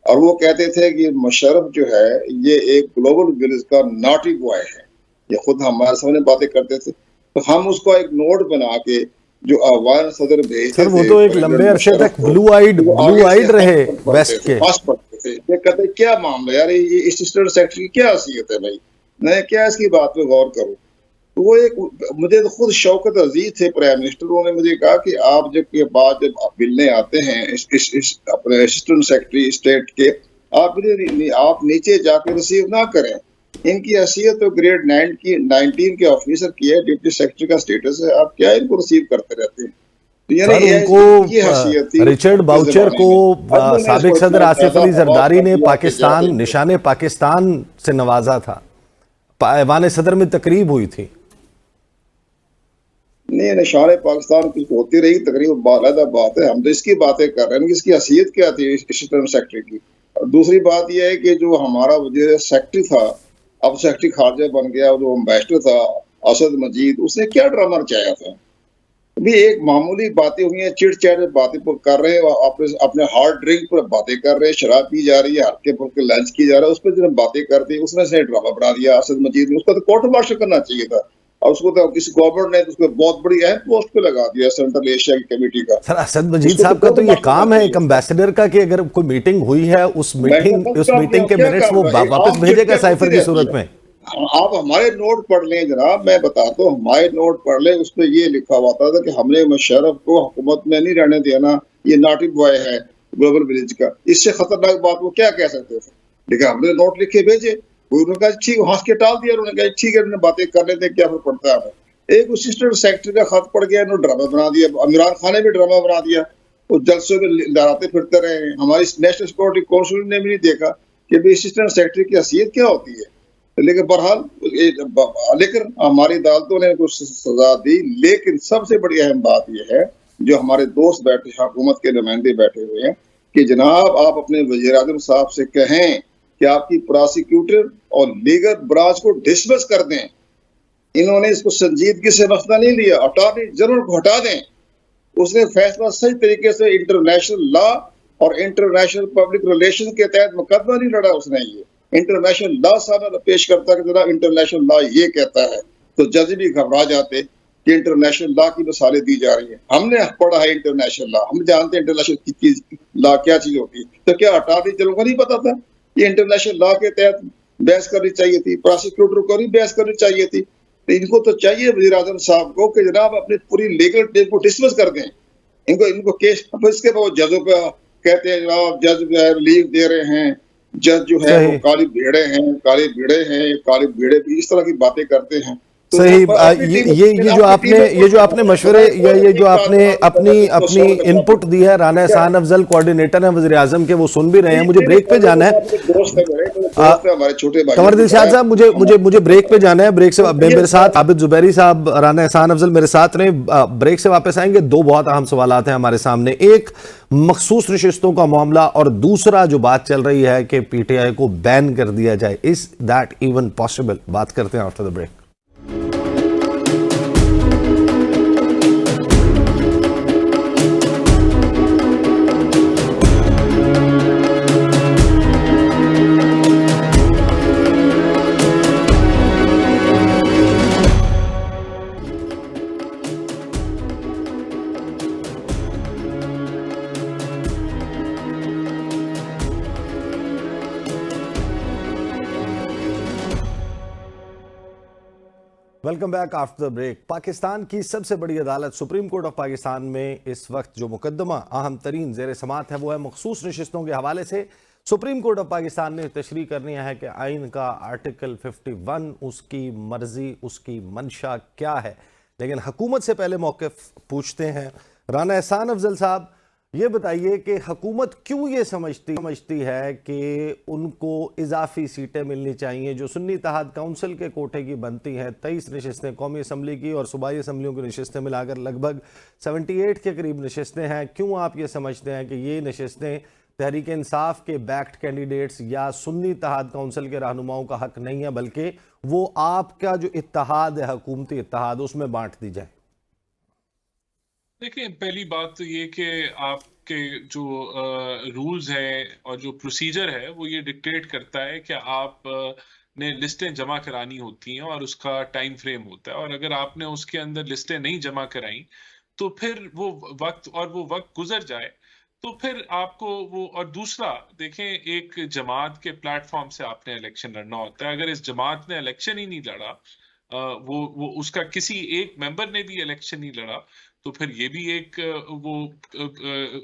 और वो कहते थे कि मुशर्रफ जो है ये एक ग्लोबल विलेज का नॉटी बॉय है, ये खुद हमारे सामने बातें करते थे। तो हम उसको एक नोट बना के जो अफगान सदर भेजते थे, वो तो एक लंबे अरसे तक ब्लू आइड रहे वेस्ट के। ये कहते क्या मामला यार, ये असिस्टेंट सेक्रेटरी की क्या हैसियत है भाई, मैं क्या इसकी बात पे गौर करूं। तो वो एक मुझे तो खुद शौकत अजीज थे प्राइम मिनिस्टर, उन्होंने मुझे कहा कि आप जब मिलने आते हैं अपने असिस्टेंट सेक्रेटरी स्टेट के, आप नीचे जाकर रिसीव ना करें। इनकी हैसियत तो ग्रेड 19 के ऑफिसर की है, डिप्टी सेक्रेटरी का स्टेटस है, आप क्या इनको रिसीव करते रहते हैं। उनको रिचर्ड बाउचर को साबिक सदर आसिफ अली जरदारी ने निशाने पाकिस्तान से नवाजा था, ऐवान सदर में तकरीब हुई थी। नहीं, निशान पाकिस्तान कुछ होती रही तकरीबन, बालादा बात है। हम तो इसकी बातें कर रहे हैं कि इसकी हैसियत क्या थी असिस्टेंट सेक्रेटरी की। और दूसरी बात यह है कि जो हमारा वजीर सेक्रेटरी था, अब सेक्रेटरी खारजा बन गया, जो अम्बेसडर था असद मजीद, उसने क्या ड्रामा रचाया था। भी एक मामूली बातें हुई हैं, चिट-चैट बातें कर रहे हैं, अपने अपने हार्ड ड्रिंक पर बातें कर रहे हैं, शराब पी जा रही है, हल्के-फुल्के लंच की जा रहा है, उस पे जो बातें कर दी, उसमें से ड्रामा बना दिया असद मजीद ने। उसको तो कोर्ट मार्शल करना चाहिए था, और उसको तो किसी गवर्नमेंट ने उसको बहुत बड़ी अहम पोस्ट पे लगा दिया, सेंट्रल एशिया की कमेटी का। सर असद मजीद उसको साहब का तो कोर्ट ये मार्शल काम करना है चाहिए एक एम्बेसडर का कि अगर कोई मीटिंग हुई है उस मैं मीटिंग के क्या मिनट्स काम वो रहा है? वापस आम भेजेगा चिट्ठियां साइफर होती की रहती सूरत है। में। आप हमारे नोट पढ़ लें जनाब, मैं बताता हूँ, हमारे नोट पढ़ लें, उसमें ये लिखा हुआ था कि हमने मुशर्रफ को हुकूमत में नहीं रहने देना, ये नॉटी बॉय है ग्लोबल विलेज का। इससे खतरनाक बात वो क्या कह सकते थे? लेकिन हमने नोट लिख के भेजे, उन्होंने कहा ठीक, हंस के टाल दिया, उन्होंने कहा ठीक है, उन्होंने बातें कर लेते, क्या फर्क पड़ता है हमें। एक असिस्टेंट सेक्रेटरी का खत पड़ गया, इन्होंने ड्रामा बना दिया, इमरान खान ने भी ड्रामा बना दिया, वो जलसों में लहराते फिरते रहे। हमारी नेशनल सिक्योरिटी काउंसिल ने भी नहीं देखा कि भाई असिस्टेंट सेक्रेटरी की हैसियत क्या होती है। लेकिन बहरहाल लेकिन हमारी अदालतों ने कुछ सजा दी। लेकिन सबसे बड़ी अहम बात यह है, जो हमारे दोस्त बैठे, हुकूमत के नुमाइंदे बैठे हुए हैं, कि जनाब आप अपने वज़ीर-ए-आज़म साहब से कहें कि आपकी प्रोसिक्यूटर और लीगल ब्रांच को डिसमिस कर दें। इन्होंने इसको संजीदगी से मसला नहीं लिया, अटॉर्नी जनरल को हटा दें। उसने फैसला सही तरीके से इंटरनेशनल लॉ और इंटरनेशनल पब्लिक रिलेशन के तहत मुकदमा नहीं लड़ा उसने। ये इंटरनेशनल लॉ सामने पेश करता है कि जनाब इंटरनेशनल लॉ ये कहता है, तो जज भी घबरा जाते कि इंटरनेशनल लॉ की मिसालें दी जा रही हैं। हमने पढ़ा है इंटरनेशनल लॉ, हम जानते हैं इंटरनेशनल लॉ क्या चीज होती है। तो क्या अटॉर्नी जनरल को नहीं पता था ये इंटरनेशनल लॉ के तहत बहस करनी चाहिए थी? प्रोसिक्यूटर को नहीं बहस करनी चाहिए थी? तो इनको तो चाहिए वज़ीर-ए-आज़म साहब को कि जनाब अपनी पूरी लीगल टीम को डिसमिस कर दें। इनको केस, इसके बाद जजों पे कहते हैं जनाब जज जो है रिलीफ दे रहे हैं, जज जो है वो सही काली भेड़े हैं, काले भेड़े हैं, काले भेड़े भी इस तरह की बातें करते हैं। तो सही अपनी टीम ये जो आपने मशवरे या ये जो आपने अपनी इनपुट दी है, राना एहसान अफजल कोऑर्डिनेटर हैं वज़ीर आज़म के, वो सुन भी रहे हैं। मुझे ब्रेक पे जाना है। दोस्त है हमारे छोटे भाई कमर दिलशाद साहब, मुझे ब्रेक पे जाना है। ब्रेक से मेरे साथ आबिद जुबैरी साहब, राना एहसान अफजल मेरे साथ रहे। ब्रेक से वापस आएंगे। दो बहुत अहम सवालात हैं हमारे सामने, एक मखसूस नशिस्तों का मामला और दूसरा जो बात चल रही है कि पीटीआई को बैन कर दिया जाए। Is that even possible? बात करते हैं after the break. Welcome back after the break. Pakistan की सबसे बड़ी अदालत सुप्रीम कोर्ट ऑफ पाकिस्तान में इस वक्त जो मुकदमा अहम तरीन जेर समात है वो है मखसूस नशिस्तों के हवाले से। सुप्रीम कोर्ट ऑफ पाकिस्तान ने तशरीह करनी है कि आइन का आर्टिकल 51 उसकी मर्जी, उसकी मंशा क्या है। लेकिन हुकूमत से पहले मौक़िफ़ पूछते हैं। राना एहसान अफजल साहब, ये बताइए कि हुकूमत क्यों ये समझती है कि उनको इजाफी सीटें मिलनी चाहिए जो सुन्नी इत्तेहाद काउंसिल के कोटे की बनती हैं। 23 नशिस्तें कौमी असम्बली की और सूबाई असम्बलियों की नशिस्तें मिलाकर लगभग 78 के करीब नशिस्तें हैं। क्यों आप ये समझते हैं कि ये नशिस्तें तहरीक इंसाफ के बैक्ड कैंडिडेट्स या सुन्नी इत्तेहाद काउंसिल के रहनुमाओं का हक नहीं है, बल्कि वो आपका जो इत्तेहाद है, हुकूमती इत्तेहाद, उसमें बांट दी जाए? देखिए, पहली बात तो ये कि आपके जो रूल्स हैं और जो प्रोसीजर है वो ये डिक्टेट करता है कि आप ने लिस्टें जमा करानी होती हैं और उसका टाइम फ्रेम होता है। और अगर आपने उसके अंदर लिस्टें नहीं जमा कराई तो फिर वो वक्त गुजर जाए तो फिर आपको वो। और दूसरा देखें, एक जमात के प्लेटफॉर्म से आपने इलेक्शन लड़ना होता है। अगर इस जमात ने इलेक्शन ही नहीं लड़ा, वो उसका किसी एक मेंबर ने भी इलेक्शन नहीं लड़ा, तो फिर ये भी एक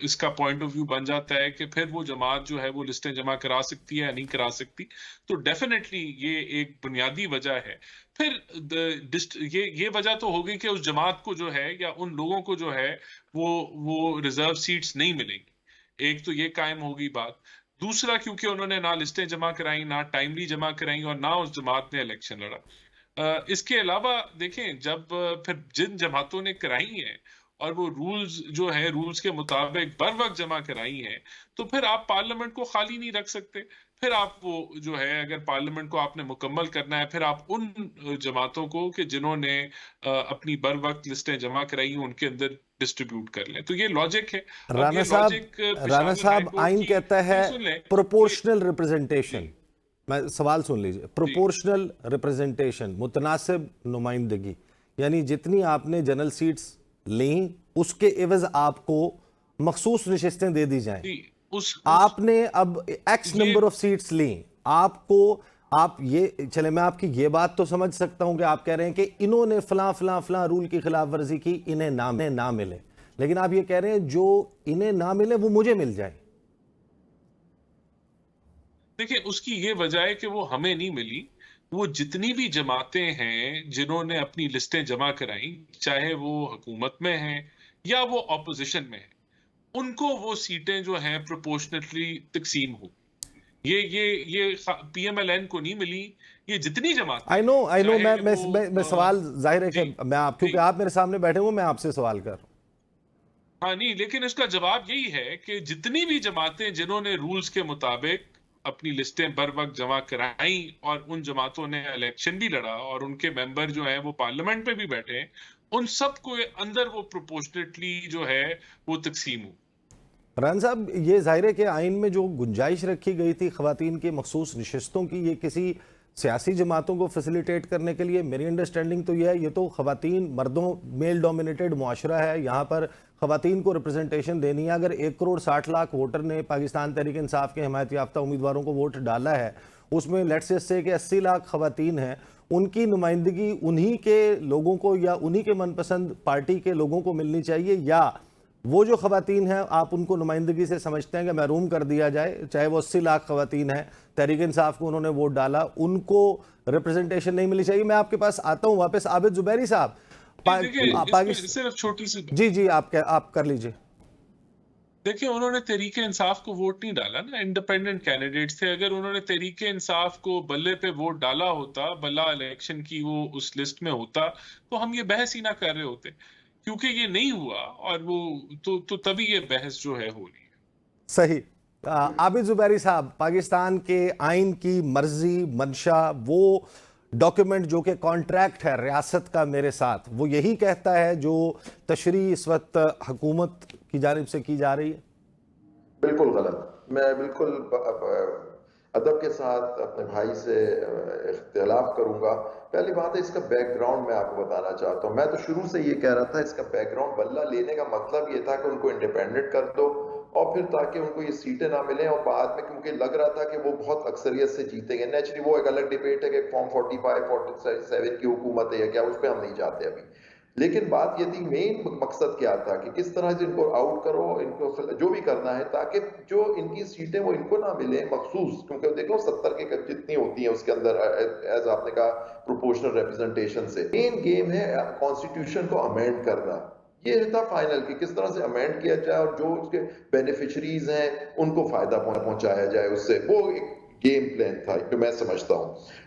इसका पॉइंट ऑफ व्यू बन जाता है कि फिर वो जमात जो है वो लिस्टें जमा करा सकती है या नहीं करा सकती। तो डेफिनेटली ये एक बुनियादी वजह है। फिर ये वजह तो होगी कि उस जमात को जो है या उन लोगों को जो है वो रिजर्व सीट्स नहीं मिलेंगी। एक तो ये कायम होगी बात। दूसरा, क्योंकि उन्होंने ना लिस्टें जमा कराई, ना टाइमली जमा कराई और ना उस जमात ने इलेक्शन लड़ा। इसके अलावा देखें, जब फिर जिन जमातों ने कराई है और वो रूल्स जो है रूल्स के मुताबिक बर वक्त जमा कराई है, तो फिर आप पार्लियामेंट को खाली नहीं रख सकते। फिर आप वो जो है अगर पार्लियामेंट को आपने मुकम्मल करना है, फिर आप उन जमातों को कि जिन्होंने अपनी बर वक्त लिस्टें जमा कराई उनके अंदर डिस्ट्रीब्यूट कर लें। तो ये लॉजिक है। अब ये लॉजिक राना साहब आइन कहता है सुन लें प्रोपोर्शनल रिप्रेजेंटेशन। मैं सवाल सुन लीजिए, प्रोपोर्शनल रिप्रेजेंटेशन, मुतनासिब नुमाइंदगी, यानी जितनी आपने जनरल सीट्स ली उसके एवज आपको मखसूस नशिस्तें दे दी जाएं। आपने अब एक्स नंबर ऑफ सीट्स ली, आपको आप ये चले, मैं आपकी ये बात तो समझ सकता हूं कि आप कह रहे हैं कि इन्होंने फलां फलां फलां रूल की खिलाफ वर्जी की, इन्हें ना मिले, लेकिन आप ये कह रहे हैं जो इन्हें ना मिले वो मुझे मिल जाए। देखिए उसकी ये वजह है कि वो हमें नहीं मिली। वो जितनी भी जमातें हैं जिन्होंने अपनी लिस्टें जमा कराई, चाहे वो हुकूमत में हैं या वो ऑपोजिशन में हैं, उनको वो सीटें जो हैं प्रोपोर्शनली तकसीम हो। ये पीएमएलएन को नहीं मिली, ये जितनी जमात। आई नो मैं सवाल जाहिर है कि मैं आप, क्योंकि आप मेरे सामने बैठे हो, मैं आपसे सवाल कर रहा हूं। हाँ नहीं, लेकिन इसका जवाब यही है कि जितनी भी जमातें जिन्होंने रूल्स के मुताबिक अपनी लिस्टें बर वक्त जमा कराई और उन जमातों ने इलेक्शन भी लड़ा और उनके मेंबर जो हैं वो पार्लियामेंट में भी बैठे हैं, उन सब को अंदर वो प्रोपोर्शनेटली जो है वो तकसीम हो। राना साहब, ये जाहिर है कि आइन में जो गुंजाइश रखी गई थी खवातीन की मखसूस नशिस्तों की, ये किसी सियासी जमातों को फैसिलिटेट करने के लिए, मेरी अंडरस्टैंडिंग तो यह है, ये तो खवातीन मर्दों मेल डोमिनेटेड मुआशरा है, यहाँ पर खवातीन को रिप्रेजेंटेशन देनी है। अगर 1,60,00,000 वोटर ने पाकिस्तान तहरीक इंसाफ के हिमायत याफ्ता उम्मीदवारों को वोट डाला है, उसमें लेट्स से कि 80 लाख खवातीन हैं, उनकी नुमाइंदगी उन्हीं के लोगों को या उन्हीं के मनपसंद पार्टी के लोगों को मिलनी चाहिए, या वो जो खवातीन हैं आप उनको नुमाइंदगी से समझते हैं कि महरूम कर दिया जाए, चाहे वो 80 लाख खवातीन हैं, तहरीक इंसाफ को उन्होंने वोट डाला, उनको रिप्रेजेंटेशन नहीं मिलनी चाहिए? मैं आपके पास आता हूं वापस। आबिद जुबैरी साहब, सिर्फ छोटी सी जी आप कर लीजिए। देखिए उन्होंने तहरीक इंसाफ को वोट नहीं डाला ना, इंडिपेंडेंट कैंडिडेट्स थे। अगर उन्होंने तहरीक इंसाफ को बल्ले पे वोट डाला होता, बल्ला इलेक्शन की वो उस लिस्ट में होता, तो हम ये बहस ही ना कर रहे होते। क्योंकि ये नहीं हुआ और वो तो तभी ये बहस जो है हो रही है। सही। आबिद जुबैरी साहब, पाकिस्तान के आइन की मर्जी मंशा, वो डॉक्यूमेंट जो कि कॉन्ट्रैक्ट है रियासत का मेरे साथ, वो यही कहता है जो तशरीह इस वक्त हुकूमत की जानिब से की जा रही है? बिल्कुल गलत। मैं बिल्कुल अदब के साथ अपने भाई से इख्तिलाफ करूंगा। पहली बात है, इसका बैकग्राउंड मैं आपको बताना चाहता हूं। मैं तो शुरू से ये कह रहा था, इसका बैकग्राउंड बल्ला लेने का मतलब ये था कि उनको इंडिपेंडेंट कर दो और फिर ताकि उनको ये सीटें ना मिलें, और बाद में क्योंकि लग रहा था कि वो बहुत अक्सरियत से जीतेंगे। नेचुरली वो एक अलग डिबेट है कि फॉर्म 45-47 की हुकूमत है या क्या, उस पर हम नहीं जाते अभी। लेकिन बात ये थी, मेन मकसद क्या था कि किस तरह से इनको आउट करो, इनको जो भी करना है, ताकि जो इनकी सीटें वो इनको ना मिले मखसूस, क्योंकि देखो 70 के जितनी होती हैं उसके अंदर, एज आपने कहा प्रोपोर्शनल रिप्रेजेंटेशन से। मेन गेम है कॉन्स्टिट्यूशन को अमेंड करना। ये था फाइनल कि किस तरह से अमेंड किया जाए और जो उसके बेनिफिशरीज हैं उनको फायदा पहुंचाया जाए उससे। वो एक गेम प्लान था जो मैं समझता हूं।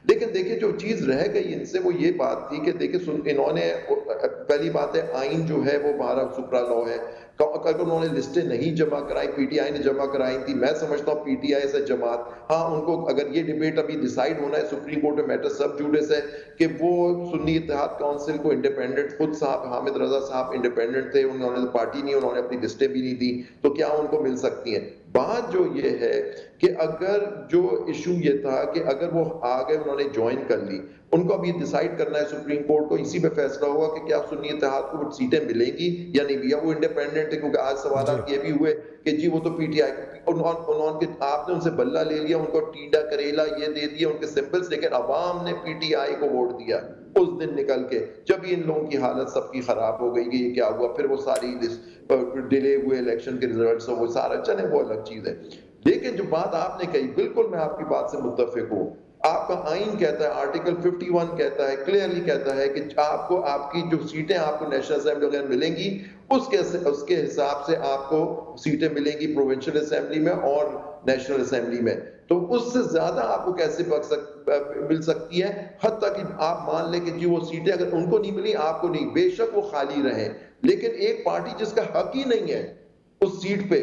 लेकिन देखिए जो चीज रह गई इनसे वो ये बात थी कि देखिए इन्होंने, पहली बात है आइन जो है वो हमारा सुप्रा लॉ है, अगर उन्होंने लिस्टें नहीं जमा कराई, पीटीआई ने जमा कराई थी। मैं समझता हूँ पीटीआई से जमात, हाँ उनको, अगर ये डिबेट अभी डिसाइड होना है, सुप्रीम कोर्ट में मैटर सब जुडिस है कि वो सुन्नी इत्तेहाद काउंसिल को इंडिपेंडेंट, खुद साहब हामिद रजा साहब इंडिपेंडेंट थे, उन्होंने पार्टी नहीं, उन्होंने अपनी लिस्टें भी नहीं दी, तो क्या उनको मिल सकती हैं? बात जो ये है कि अगर जो इशू ये था कि अगर वो आ गए, उन्होंने ज्वाइन कर ली, उनको अभी डिसाइड करना है सुप्रीम कोर्ट को, इसी पे फैसला होगा कि क्या सुन्नी इत्तेहाद को सीटें मिलेंगी या नहीं भी, या वो इंडिपेंडेंट है। क्योंकि आज सवाल ये भी हुए कि जी वो तो पीटीआई, उन्होंने आपने उनसे बल्ला ले लिया, उनको टीडा करेला ये दे दिया, उनके सिंबल्स, लेकिन अवाम ने पीटीआई को वोट दिया उस दिन निकल के, जब इन लोगों की हालत सबकी खराब हो गई कि ये क्या हुआ। फिर वो सारी डिले हुए इलेक्शन के रिजल्ट्स, वो सारा चले, वो अलग चीज है। लेकिन जो बात आपने कही, बिल्कुल मैं आपकी बात से मुत्तफिक हूं। आपका आइन कहता है, आर्टिकल 51 कहता है, क्लियरली कहता है कि आपको आपकी जो सीटें आपको नेशनल असेंबली में मिलेंगी उसके हिसाब से आपको सीटें मिलेंगी प्रोविंशियल असेंबली में और नेशनल असेंबली में। तो उससे ज्यादा आपको कैसे मिल सकती है? हत्ता कि आप मान लें कि जी वो सीटें अगर उनको नहीं मिली, आपको नहीं, बेशक वो खाली रहें, लेकिन एक पार्टी जिसका हक ही नहीं है उस सीट पे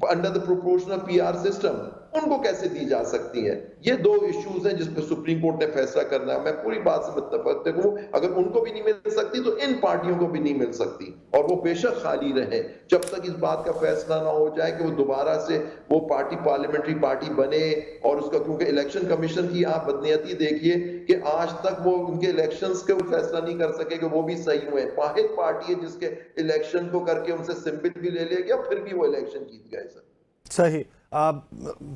under the proportional PR system, उनको कैसे दी जा सकती हैं? ये दो इश्यूज हैं जिस पे सुप्रीम कोर्ट ने फैसला करना है। मैं पूरी बात से मुत्तफिक हूं, अगर उनको भी नहीं मिल सकती तो इन पार्टियों को भी नहीं मिल सकती, और वो बेशक खाली रहे जब तक इस बात का फैसला ना हो जाए कि वो दोबारा से वो पार्टी पार्लियामेंट्री पार्टी बने। और उसका, क्योंकि इलेक्शन कमीशन की आप बदनीयती देखिए कि आज तक वो उनके इलेक्शंस के फैसला नहीं कर सके कि वो भी सही हुए। वाहिद पार्टी है जिसके इलेक्शन को करके उनसे सिंबल भी ले लिया गया, फिर भी वो इलेक्शन जीत गए। सर सही। आप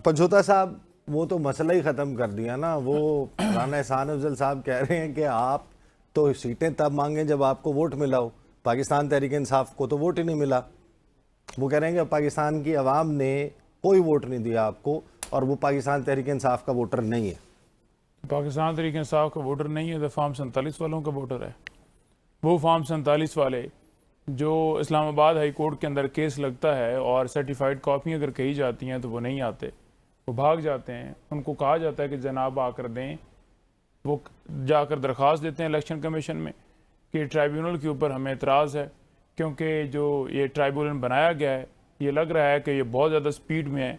पंचोता साहब, वो तो मसला ही ख़त्म कर दिया ना। वो राना एहसान अफजल साहब कह रहे हैं कि आप तो सीटें तब मांगे जब आपको वोट मिला हो। पाकिस्तान तहरीक इंसाफ को तो वोट ही नहीं मिला। वो कह रहे हैं कि पाकिस्तान की आवाम ने कोई वोट नहीं दिया आपको, और वो पाकिस्तान तहरीक इंसाफ का वोटर नहीं है। पाकिस्तान तहरीक इंसाफ का वोटर नहीं है तो फॉर्म 47 वालों का वोटर है। वो फॉर्म 47 वाले जो इस्लामाबाद हाई कोर्ट के अंदर केस लगता है और सर्टिफाइड कॉपी अगर कही जाती हैं तो वो नहीं आते, वो भाग जाते हैं। उनको कहा जाता है कि जनाब आकर दें। वो जाकर दरख्वास्त देते हैं इलेक्शन कमीशन में कि ट्राइब्यूनल के ऊपर हमें एतराज़ है, क्योंकि जो ये ट्राइब्यूनल बनाया गया है ये लग रहा है कि ये बहुत ज़्यादा स्पीड में है,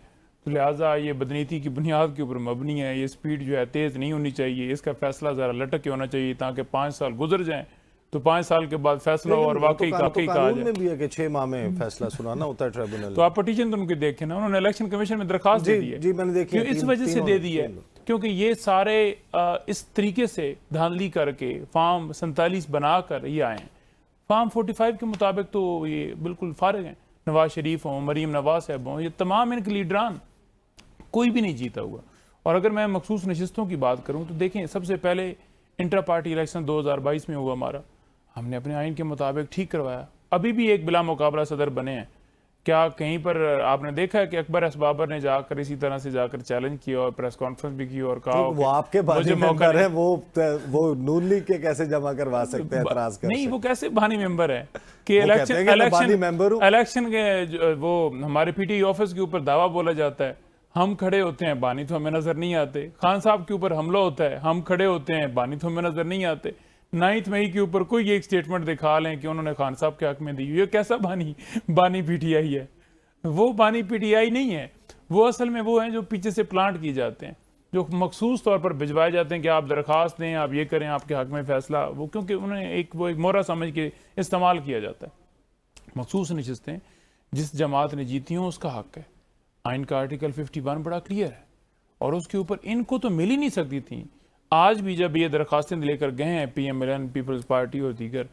तो लिहाजा ये बदनीति की बुनियाद के ऊपर मबनी है। ये स्पीड जो है तेज़ नहीं होनी चाहिए, इसका फैसला ज़रा लटक के होना चाहिए ताकि 5 साल गुजर जाएँ तो 5 साल के बाद फैसला हो और वाकई कहा कानून जाए। में भी है कि 6 माह में फैसला सुनाना होता है ट्रिब्यूनल। तो आप पटिशन तो उनके देखे ना, उन्होंने इलेक्शन कमीशन में दरखास्त दे दी है। जी मैंने देखी। इस वजह से दे दी है क्योंकि ये सारे इस तरीके से धांधली करके फॉर्म 47 बनाकर ये आए हैं। फॉर्म 45 के मुताबिक तो ये बिल्कुल फारिग हैं। नवाज शरीफ हों, मरीम नवाज साहब हों, ये तमाम इनके लीडरान, कोई भी नहीं जीता हुआ। और अगर मैं मखसूस नशिस्तों की बात करूं तो देखें, सबसे पहले इंटर पार्टी इलेक्शन 2022 में हुआ हमारा, हमने अपने आइन के मुताबिक ठीक करवाया। अभी भी एक बिला मुकाबला सदर बने हैं। क्या कहीं पर आपने देखा है कि अकबर एस बाबर ने जाकर इसी तरह से जाकर चैलेंज किया और प्रेस कॉन्फ्रेंस भी की और कहा वो आपके बानी मेंबर है, वो नून लीग के कैसे जमा करवा सकते हैं एतराज कर? नहीं, वो कैसे बानी मेंबर है कि इलेक्शन के वो हमारे पीटीआई ऑफिस के ऊपर दावा बोला जाता है, हम खड़े होते हैं, बानी तो हमें नजर नहीं आते। खान साहब के ऊपर हमला होता है, हम खड़े होते हैं, बानी तो हमें नजर नहीं आते। 9 मई के ऊपर कोई एक स्टेटमेंट दिखा लें कि उन्होंने खान साहब के हक में दी। ये कैसा बानी पीटीआई है? वो बानी पीटीआई नहीं है, वो असल में वो हैं जो पीछे से प्लांट किए जाते हैं, जो मखसूस तौर पर भिजवाए जाते हैं कि आप दरख्वास्त दें, आप ये करें, आपके हक में फैसला। वो क्योंकि उन्हें एक मोहरा समझ के इस्तेमाल किया जाता है। मखसूस नशिस्तें जिस जमात ने जीती हों उसका हक है। आइन का आर्टिकल 51 बड़ा क्लियर है और उसके ऊपर इनको तो मिल ही नहीं सकती थी। आज भी जब ये दरखास्तें लेकर गए हैं PMLN, पीपल्स पार्टी और दीगर,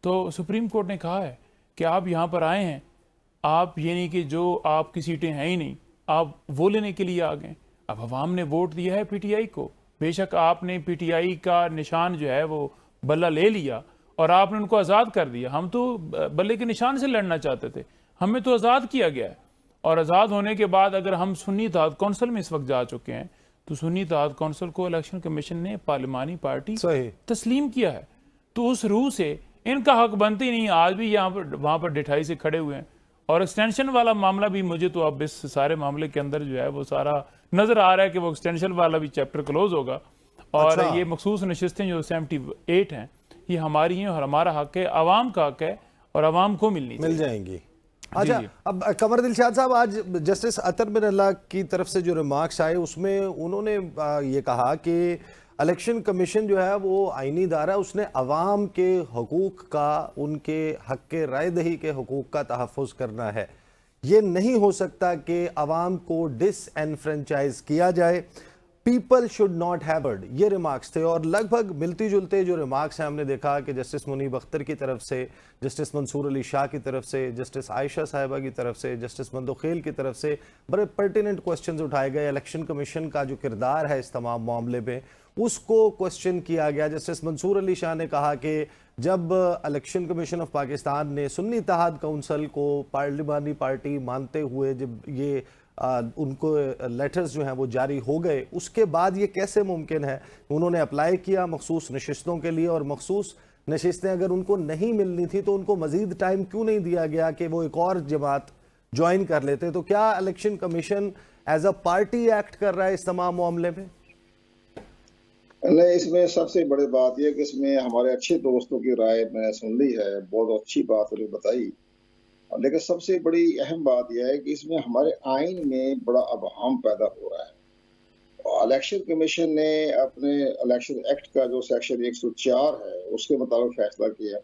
तो सुप्रीम कोर्ट ने कहा है कि आप यहाँ पर आए हैं, आप ये नहीं कि जो आपकी सीटें हैं ही नहीं, आप वो लेने के लिए आ गए। अब अवाम ने वोट दिया है PTI को, बेशक आपने PTI का निशान जो है वो बल्ला ले लिया और आपने उनको आज़ाद कर दिया। हम तो बल्ले के निशान से लड़ना चाहते थे, हमें तो आज़ाद किया गया है। और आज़ाद होने के बाद अगर हम सुन्नी इत्तेहाद कौंसिल में इस वक्त जा चुके हैं तो सुन्नी इत्तेहाद कौंसिल को इलेक्शन कमीशन ने पार्लिमानी पार्टी तस्लीम किया है। तो उस रूह से इनका हक बनते ही नहीं। आज भी यहाँ पर वहाँ पर डिठाई से खड़े हुए हैं। और एक्सटेंशन वाला मामला भी, मुझे तो अब इस सारे मामले के अंदर जो है वो सारा नज़र आ रहा है कि वो एक्सटेंशन वाला भी चैप्टर क्लोज होगा। और ये मखसूस नशिस्तें जो 78 हैं ये हमारी हैं और हमारा हक है, आवाम का हक है और आवाम को मिल जाएंगी। अच्छा, अब कमर दिलशाद साहब, आज जस्टिस अतर बिन अल्लाह की तरफ से जो रिमार्क्स आए उसमें उन्होंने ये कहा कि इलेक्शन कमीशन जो है वो आईनी इदारा, उसने अवाम के हकूक़ का, उनके हक के राय दही के हकूक़ का तहफ़्फ़ुज़ करना है। ये नहीं हो सकता कि अवाम को डिसएनफ्रेंचाइज किया जाए। People should not have heard, ये रिमार्क्स थे। और लगभग मिलती जुलते जो रिमार्क्स हैं हमने देखा कि जस्टिस मुनीब अख्तर की तरफ से, जस्टिस मंसूर अली शाह की तरफ से, जस्टिस आयशा साहिबा की तरफ से, जस्टिस मंदोखेल की तरफ से बड़े पर्टिनेंट क्वेश्चंस उठाए गए। इलेक्शन कमीशन का जो किरदार है इस तमाम मामले में उसको क्वेश्चन किया गया। जस्टिस मंसूर अली शाह ने कहा कि जब इलेक्शन कमीशन ऑफ पाकिस्तान ने सुन्नी इत्तेहाद काउंसिल को पार्लिमानी पार्टी मानते हुए जब ये उनको लेटर्स जो हैं वो जारी हो गए, उसके बाद ये कैसे मुमकिन है? उन्होंने अप्लाई किया मखसूस नशिस्तों के लिए और मखसूस नशिस्तें अगर उनको नहीं मिलनी थी तो उनको मजीद टाइम क्यों नहीं दिया गया कि वो एक और जमात ज्वाइन कर लेते? तो क्या election commission as a party act कर रहा है इस तमाम मामले में? नहीं, इसमें सबसे बड़ी बात यह कि इसमें हमारे अच्छे दोस्तों की राय मैंने सुन ली है। बहुत अच्छी बात उन्होंने बताई लेकिन सबसे बड़ी अहम बात यह है कि इसमें हमारे आइन में बड़ा अबहम पैदा हो रहा है। इलेक्शन कमीशन ने अपने इलेक्शन एक्ट का जो सेक्शन 104 है उसके मुताबिक फैसला किया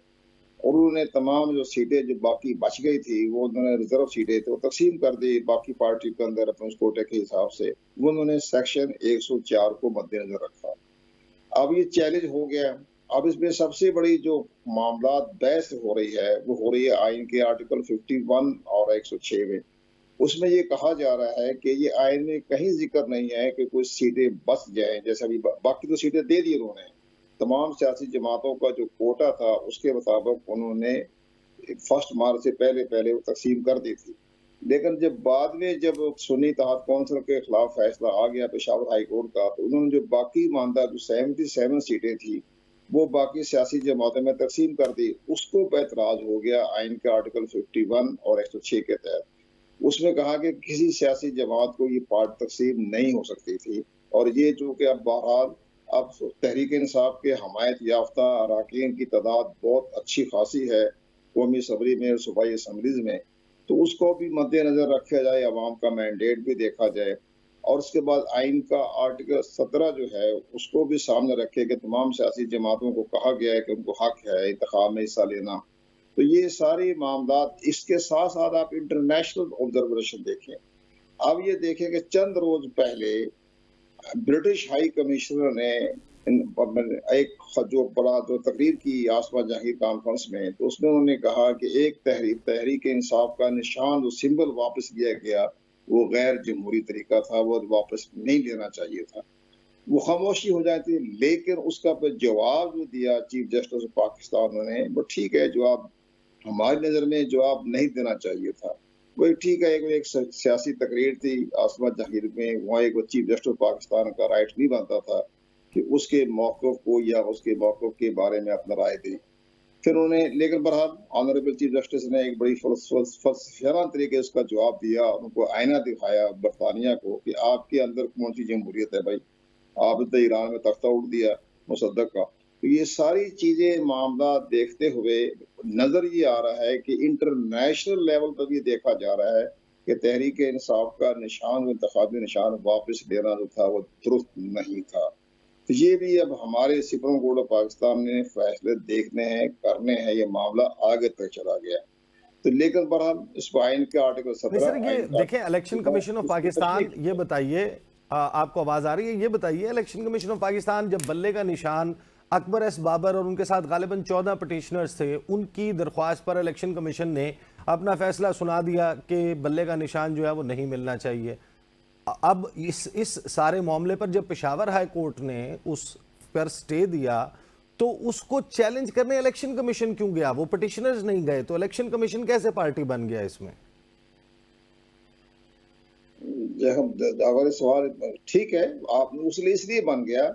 और उन्होंने तमाम जो सीटें जो बाकी बच गई थी वो उन्होंने रिजर्व सीटें थे वो तकसीम कर दी बाकी पार्टी के अंदर अपने उस कोटे के हिसाब से। वो उन्होंने सेक्शन 104 को मद्देनजर रखा। अब ये चैलेंज हो गया। अब इसमें सबसे बड़ी जो मामला बहस हो रही है वो हो रही है आइन के आर्टिकल 51 और 106 में। उसमें ये कहा जा रहा है कि ये आइन में कहीं जिक्र नहीं है कि कुछ सीटें बच जाएं, जैसे अभी बाकी तो सीटें दे दी उन्होंने। तमाम सियासी जमातों का जो कोटा था उसके मुताबिक उन्होंने 1 मार्च से पहले वो तकसीम कर दी थी। लेकिन जब बाद में जब सुन्नी इत्तेहाद कौंसिल के खिलाफ फैसला आ गया पेशावर हाई कोर्ट का, तो उन्होंने जो बाकी मानदा जो 77 सीटें थी वो बाकी सियासी जमातों में तकसीम कर दी। उसको पे एतराज हो गया आइन के आर्टिकल 51 और 106 के तहत। उसमें कहा कि किसी सियासी जमात को ये पार्ट तकसीम नहीं हो सकती थी। और ये जो कि अब बहरहाल अब तहरीक इंसाफ के हमायत याफ्ता अरकान की तादाद बहुत अच्छी खासी है कौमी असम्बली में और सूबाई असम्बलीज में, तो उसको भी मद्देनजर रखा जाए, अवाम का मैंडेट भी देखा जाए। और उसके बाद आइन का आर्टिकल 17 जो है उसको भी सामने रखे कि तमाम सियासी जमातों को कहा गया है कि उनको हक है इंतखाब में हिस्सा लेना। तो ये सारे मामलात, इसके साथ साथ आप इंटरनेशनल ऑब्जर्वेशन देखें। अब ये देखें कि चंद रोज पहले ब्रिटिश हाई कमिश्नर ने एक जो बड़ा जो तकरीर की आसमा जहांगीर कॉन्फ्रेंस में, तो उसमें उन्होंने कहा कि एक तहरीक इंसाफ का निशान जो सिंबल वापस लिया गया वो गैर जमहूरी तरीका था, वो वापस नहीं लेना चाहिए था। वो खामोशी हो जाती। लेकिन उसका जवाब जो दिया चीफ जस्टिस ऑफ पाकिस्तान ने, वो ठीक है, जवाब हमारी नज़र में जवाब नहीं देना चाहिए था। वही ठीक है, एक सियासी तकरीर थी आसमा जहांगीर में, वहाँ एक चीफ जस्टिस ऑफ पाकिस्तान का राइट नहीं बनता था कि उसके मौक़िफ़ को या उसके मौक़िफ़ के बारे में अपना राय दी। फिर उन्होंने, लेकिन बहरहाल ऑनरेबल चीफ जस्टिस ने एक बड़ी फलसफाना तरीके उसका जवाब दिया, उनको आईना दिखाया बरतानिया को कि आपके अंदर कौन सी जमहूरियत है भाई, आपने तो ईरान में तख्ता उड़ दिया मुसद्दक का। तो ये सारी चीजें मामला देखते हुए नजर ये आ रहा है कि इंटरनेशनल लेवल पर भी देखा जा रहा है कि तहरीक इंसाफ का निशान, इंतखाबी निशान वापस लेना जो था वो दुरुस्त नहीं था। तो ये भी अब हमारे सुप्रीम कोर्ट ऑफ पाकिस्तान ने फैसले देखने हैं, करने हैं, ये मामला आगे तक चला गया। तो लेकिन बहरहाल इस आइन के आर्टिकल 17 सर ये देखें, इलेक्शन कमीशन ऑफ पाकिस्तान, ये बताइए, आपको आवाज आ रही है, ये बताइए, इलेक्शन कमीशन ऑफ पाकिस्तान जब बल्ले का निशान अकबर एस बाबर और उनके साथ गालिबन 14 पिटिशनर्स थे, उनकी दरख्वास्त पर इलेक्शन कमीशन ने अपना फैसला सुना दिया कि बल्ले का निशान जो है वो नहीं मिलना चाहिए। अब इस सारे मामले पर जब पेशावर हाई कोर्ट ने उस पर स्टे दिया तो उसको चैलेंज करने इलेक्शन कमीशन क्यों गया? वो पिटिशनर्स नहीं गए, तो इलेक्शन कमीशन कैसे पार्टी बन गया इसमें? अगर सवाल ठीक है, आप उसलिए इसलिए बन गया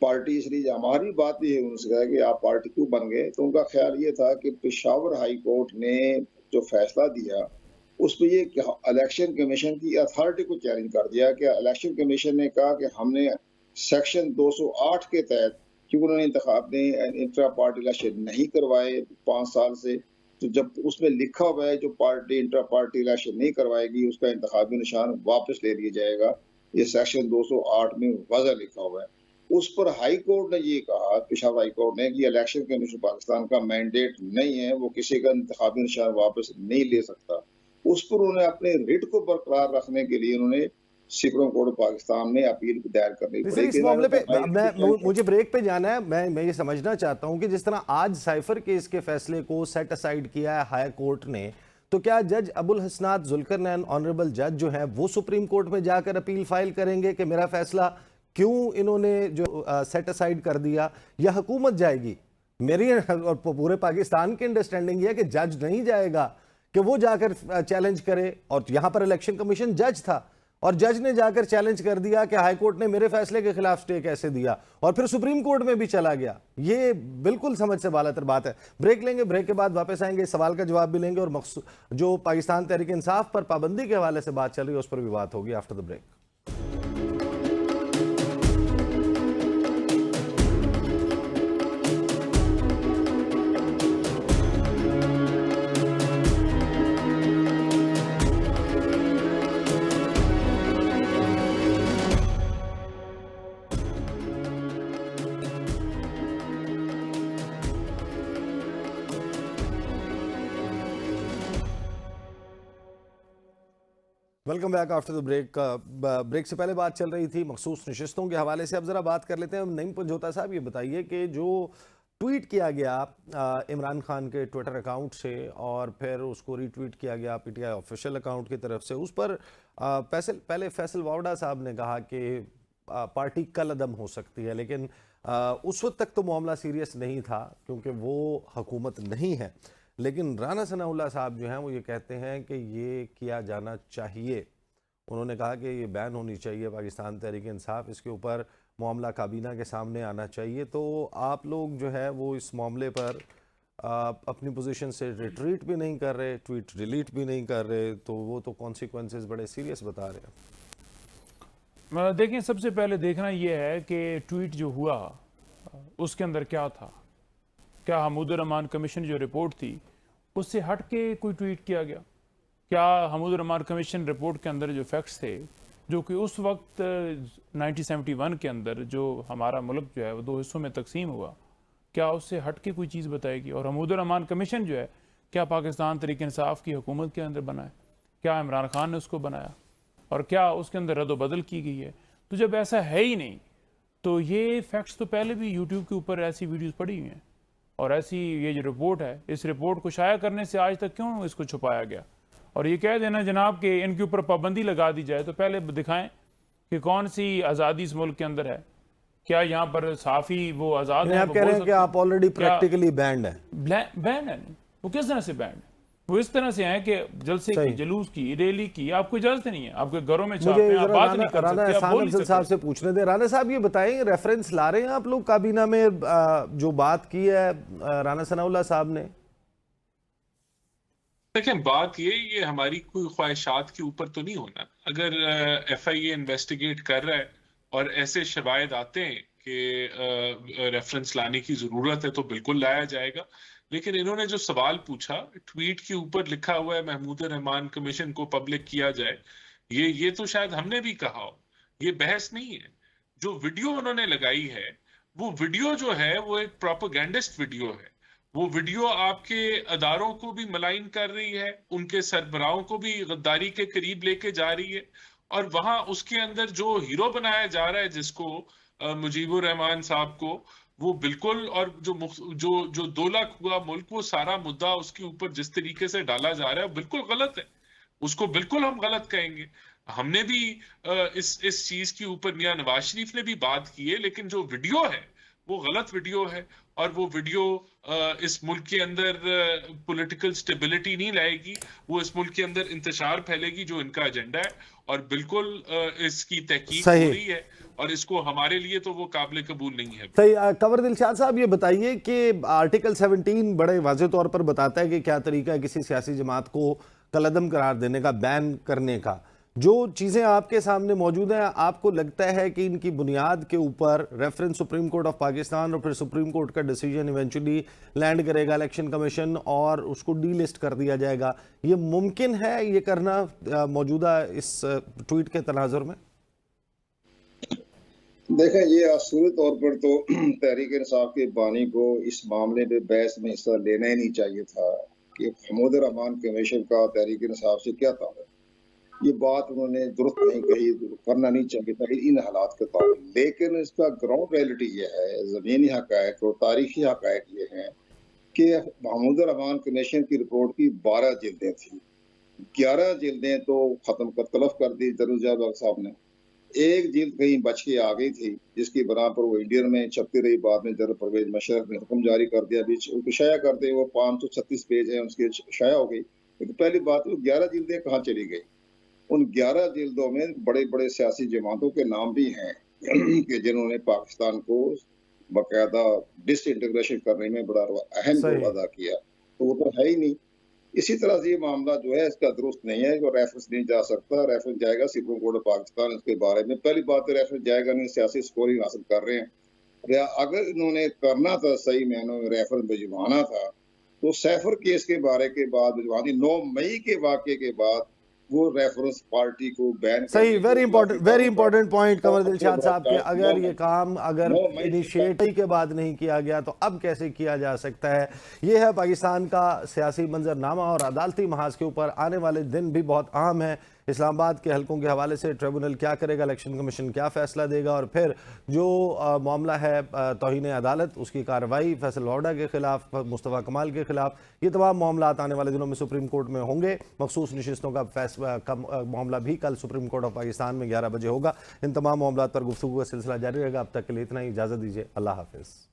पार्टी, इसलिए हमारी बात भी है उनसे कहा कि आप पार्टी क्यों बन गए, तो उनका ख्याल ये था कि पेशावर हाई कोर्ट ने जो फैसला दिया उस पर ये इलेक्शन कमीशन की अथॉरिटी को चैलेंज कर दिया कि इलेक्शन कमीशन ने कहा कि हमने सेक्शन 208 के तहत, क्योंकि उन्होंने इंतखाब में इंट्रा पार्टी इलेक्शन नहीं करवाए 5 साल से, तो जब उसमें लिखा हुआ है जो पार्टी इंट्रा पार्टी इलेक्शन नहीं करवाएगी उसका इंतखाबी निशान वापस ले लिया जाएगा, ये सेक्शन 208 में वजह लिखा हुआ है। उस पर हाई कोर्ट ने ये कहा, पेशावर हाई कोर्ट ने, कि इलेक्शन कमीशन पाकिस्तान का मैंडेट नहीं है, वो किसी का इंतखाबी निशान वापस नहीं ले सकता। उस पर उन्होंने अपने रिट को बरकरार रखने के लिए उन्होंने सुप्रीम कोर्ट ऑफ पाकिस्तान में अपील दायर करनी पड़ी। इस मामले पे मुझे ब्रेक पे जाना है। मैं ये समझना चाहता हूं कि जिस तरह आज साइफर केस के फैसले को सेट असाइड किया है हाई कोर्ट ने, तो क्या जज अबुल हसनात जुल्करनैन, ऑनरेबल जज जो है, वो सुप्रीम कोर्ट में जाकर अपील फाइल करेंगे कि मेरा फैसला क्यों इन्होंने जो सेट असाइड कर दिया, या हुकूमत जाएगी? मेरी और पूरे पाकिस्तान की अंडरस्टैंडिंग यह है कि जज नहीं जाएगा कि वो जाकर चैलेंज करे, और यहां पर इलेक्शन कमीशन जज था और जज ने जाकर चैलेंज कर दिया कि हाई कोर्ट ने मेरे फैसले के खिलाफ स्टे कैसे दिया, और फिर सुप्रीम कोर्ट में भी चला गया। ये बिल्कुल समझ से बालातर बात है। ब्रेक लेंगे, ब्रेक के बाद वापस आएंगे, इस सवाल का जवाब भी लेंगे, और जो पाकिस्तान तहरीक इंसाफ पर पाबंदी के हवाले से बात चल रही है उस पर भी बात होगी after the break. Welcome back after the break. Break से पहले बात चल रही थी मखसूस नशिस्तों के हवाले से। अब ज़रा बात कर लेते हैं नईम पंजोता साहब, ये बताइए कि जो ट्वीट किया गया इमरान खान के ट्विटर अकाउंट से और फिर उसको रीट्वीट किया गया पीटीआई ऑफिशियल अकाउंट की तरफ से, उस पर पहले फैसल वावड़ा साहब ने कहा कि पार्टी कल अदम हो सकती है, लेकिन उस वक्त तक तो मामला सीरियस नहीं था क्योंकि वो हुकूमत नहीं है। लेकिन राना सनाउल्लाह साहब जो हैं वो ये कहते हैं कि ये किया जाना चाहिए। उन्होंने कहा कि ये बैन होनी चाहिए पाकिस्तान तहरीक इंसाफ, इसके ऊपर मामला काबीना के सामने आना चाहिए। तो आप लोग जो है वो इस मामले पर अपनी पोजीशन से रिट्रीट भी नहीं कर रहे, ट्वीट डिलीट भी नहीं कर रहे, तो वो तो कॉन्सिक्वेंसेस बड़े सीरियस बता रहे हैं। देखिए, सबसे पहले देखना यह है कि ट्वीट जो हुआ उसके अंदर क्या था। क्या हमूद रहमान कमीशन जो रिपोर्ट थी उससे हट के कोई ट्वीट किया गया? क्या हमूद रहमान कमीशन रिपोर्ट के अंदर जो फैक्ट्स थे, जो कि उस वक्त 1971 के अंदर जो हमारा मुल्क जो है वो 2 हिस्सों में तकसीम हुआ, क्या उससे हट के कोई चीज़ बताएगी? और हमूद रहमान कमीशन जो है क्या पाकिस्तान तहरीक इंसाफ की हुकूमत के अंदर बना है? क्या इमरान खान ने उसको बनाया? और क्या उसके अंदर रद्द-बदल की गई है? तो जब ऐसा है ही नहीं तो ये फैक्ट्स तो पहले भी यूट्यूब के ऊपर ऐसी वीडियोस पड़ी हुई हैं, और ऐसी ये जो रिपोर्ट है, इस रिपोर्ट को शाया करने से आज तक क्यों इसको छुपाया गया? और ये कह देना जनाब कि इनके ऊपर पाबंदी लगा दी जाए, तो पहले दिखाएं कि कौन सी आज़ादी इस मुल्क के अंदर है। क्या यहाँ पर साफ़ी वो आज़ाद है? आप कह रहे हैं कि आप ऑलरेडी प्रैक्टिकली बैंड हैं। बैंड है? वो किस तरह से बैंड है? वो इस तरह से हैं कि जलसे की, जुलूस की, रैली की आपको इजाजत नहीं है, आपके घरों में छापे, आप बात नहीं कर सकते, आप बोल नहीं सकते। साहब से पूछने दे। राना साहब ये बताएं, रेफरेंस ला रहे हैं आप लोग काबीना में जो बात की है राना सनाउल्लाह साहब ने? देखें, बात ये हमारी कोई ख्वाहिशात के ऊपर तो नहीं होना। अगर FIA इन्वेस्टिगेट कर रहा है और ऐसे शवायद आते हैं कि रेफरेंस लाने की जरूरत है तो बिल्कुल लाया जाएगा। लेकिन इन्होंने जो सवाल पूछा, ट्वीट के ऊपर लिखा हुआ है महमूद रहमान कमीशन को पब्लिक किया जाए, ये तो शायद हमने भी कहा हो, ये बहस नहीं है। जो वीडियो उन्होंने लगाई है वो वीडियो जो है वो एक प्रोपेगेंडिस्ट वीडियो है। वो वीडियो आपके अदारों को भी मलाइन कर रही है, उनके सरबराहों को भी गद्दारी के करीब लेके जा रही है। और वहां उसके अंदर जो हीरो बनाया जा रहा है जिसको मुजीबुर रहमान साहब को, वो बिल्कुल, और जो 2 लाख हुआ मुल्क, वो सारा मुद्दा उसके ऊपर जिस तरीके से डाला जा रहा है बिल्कुल गलत है। उसको बिल्कुल हम गलत कहेंगे। हमने भी इस चीज के ऊपर, मियां नवाज शरीफ ने भी बात की है, लेकिन जो वीडियो है वो गलत वीडियो है। और वो वीडियो इस मुल्क के अंदर पॉलिटिकल स्टेबिलिटी नहीं लाएगी, वो इस मुल्क के अंदर इंतशार फैलेगी जो इनका एजेंडा है। और बिल्कुल इसकी तहकीक हो रही है और इसको हमारे लिए तो वो काबिल कबूल नहीं है। सही। कंवर दिलशाद साहब ये बताइए कि आर्टिकल 17 बड़े वाज़ेह तौर पर बताता है कि क्या तरीका है किसी सियासी जमात को कलअदम करार देने का, बैन करने का। जो चीज़ें आपके सामने मौजूद हैं, आपको लगता है कि इनकी बुनियाद के ऊपर reference supreme court of Pakistan और फिर सुप्रीम कोर्ट का डिसीजन इवेंचुअली लैंड करेगा इलेक्शन कमीशन और उसको डीलिस्ट कर दिया जाएगा, ये मुमकिन है ये करना मौजूदा इस ट्वीट के तनाजुर में? देखें, ये असूली तौर पर तो तहरीक इंसाफ के बानी को इस मामले में बहस में हिस्सा लेना ही नहीं चाहिए था कि हमूद रहमान कमीशन का तहरीक इंसाफ से क्या ताल्लुक। ये बात उन्होंने दुरुस्त नहीं कही, करना नहीं चाहिए था इन हालात के तौर। लेकिन इसका ग्राउंड रियलिटी ये है, ज़मीनी हक़ाइक़ और तारीखी हक़ाइक़ ये हैं कि हमूद रहमान कमीशन की रिपोर्ट की 12 जिल्दें थी। 11 जिल्दें तो ख़त्म कर तलफ कर दी जरूर साहब ने। एक जिल्द कहीं बच के आ गई थी जिसकी बना पर वो इंडियन में छपती रही। बाद में जनरल परवेज मुशर्रफ ने हुक्म जारी कर दिया, बीच उसको शाया कर दे। वो 536 पेज है उसके, शाया हो गई। तो पहली बात, वो 11 जिल्दें कहाँ चली गई? उन 11 जिल्दों में बड़े बड़े सियासी जमातों के नाम भी हैं कि जिन्होंने पाकिस्तान को बाकायदा डिसइंटीग्रेशन करने में बड़ा अहम रोल अदा किया। तो वो तो है ही नहीं। इसी तरह से ये मामला जो है इसका दुरुस्त नहीं है, वो रेफरेंस नहीं जा सकता। रेफरेंस जाएगा सुप्रीम कोर्ट ऑफ पाकिस्तान इसके बारे में। पहली बात तो रेफरेंस जाएगा नहीं, सियासी स्कोरिंग हासिल कर रहे हैं। अगर इन्होंने करना था सही मायनों में रेफरेंस भिजवाना था तो सैफर केस के बारे के बाद भिजवानी, 9 मई के वाक़े के बाद वो रेफरेंस पार्टी को बैन। सही, very important point Kanwar Dilshad साहब के। अगर ये काम इनिशिएटिव के बाद नहीं किया गया तो अब कैसे किया जा सकता है? ये है पाकिस्तान का सियासी मंजरनामा और अदालती महाज के ऊपर आने वाले दिन भी बहुत अहम है। इस्लामाबाद के हलकों के हवाले से ट्रिब्यूनल क्या करेगा, इलेक्शन कमीशन क्या फैसला देगा, और फिर जो मामला है तौहीन अदालत उसकी कार्रवाई, फैसल वाडा के खिलाफ, मुस्तफ़ा कमाल के खिलाफ, ये तमाम मामला आने वाले दिनों में सुप्रीम कोर्ट में होंगे। मखसूस नशिस्तों का फैसला का मामला भी कल सुप्रीम कोर्ट ऑफ पाकिस्तान में 11 बजे होगा। इन तमाम मामलों पर गुफ्तगू का सिलसिला जारी रहेगा। अब तक के लिए इतना ही, इजाज़त दीजिए, अल्लाह हाफिज़।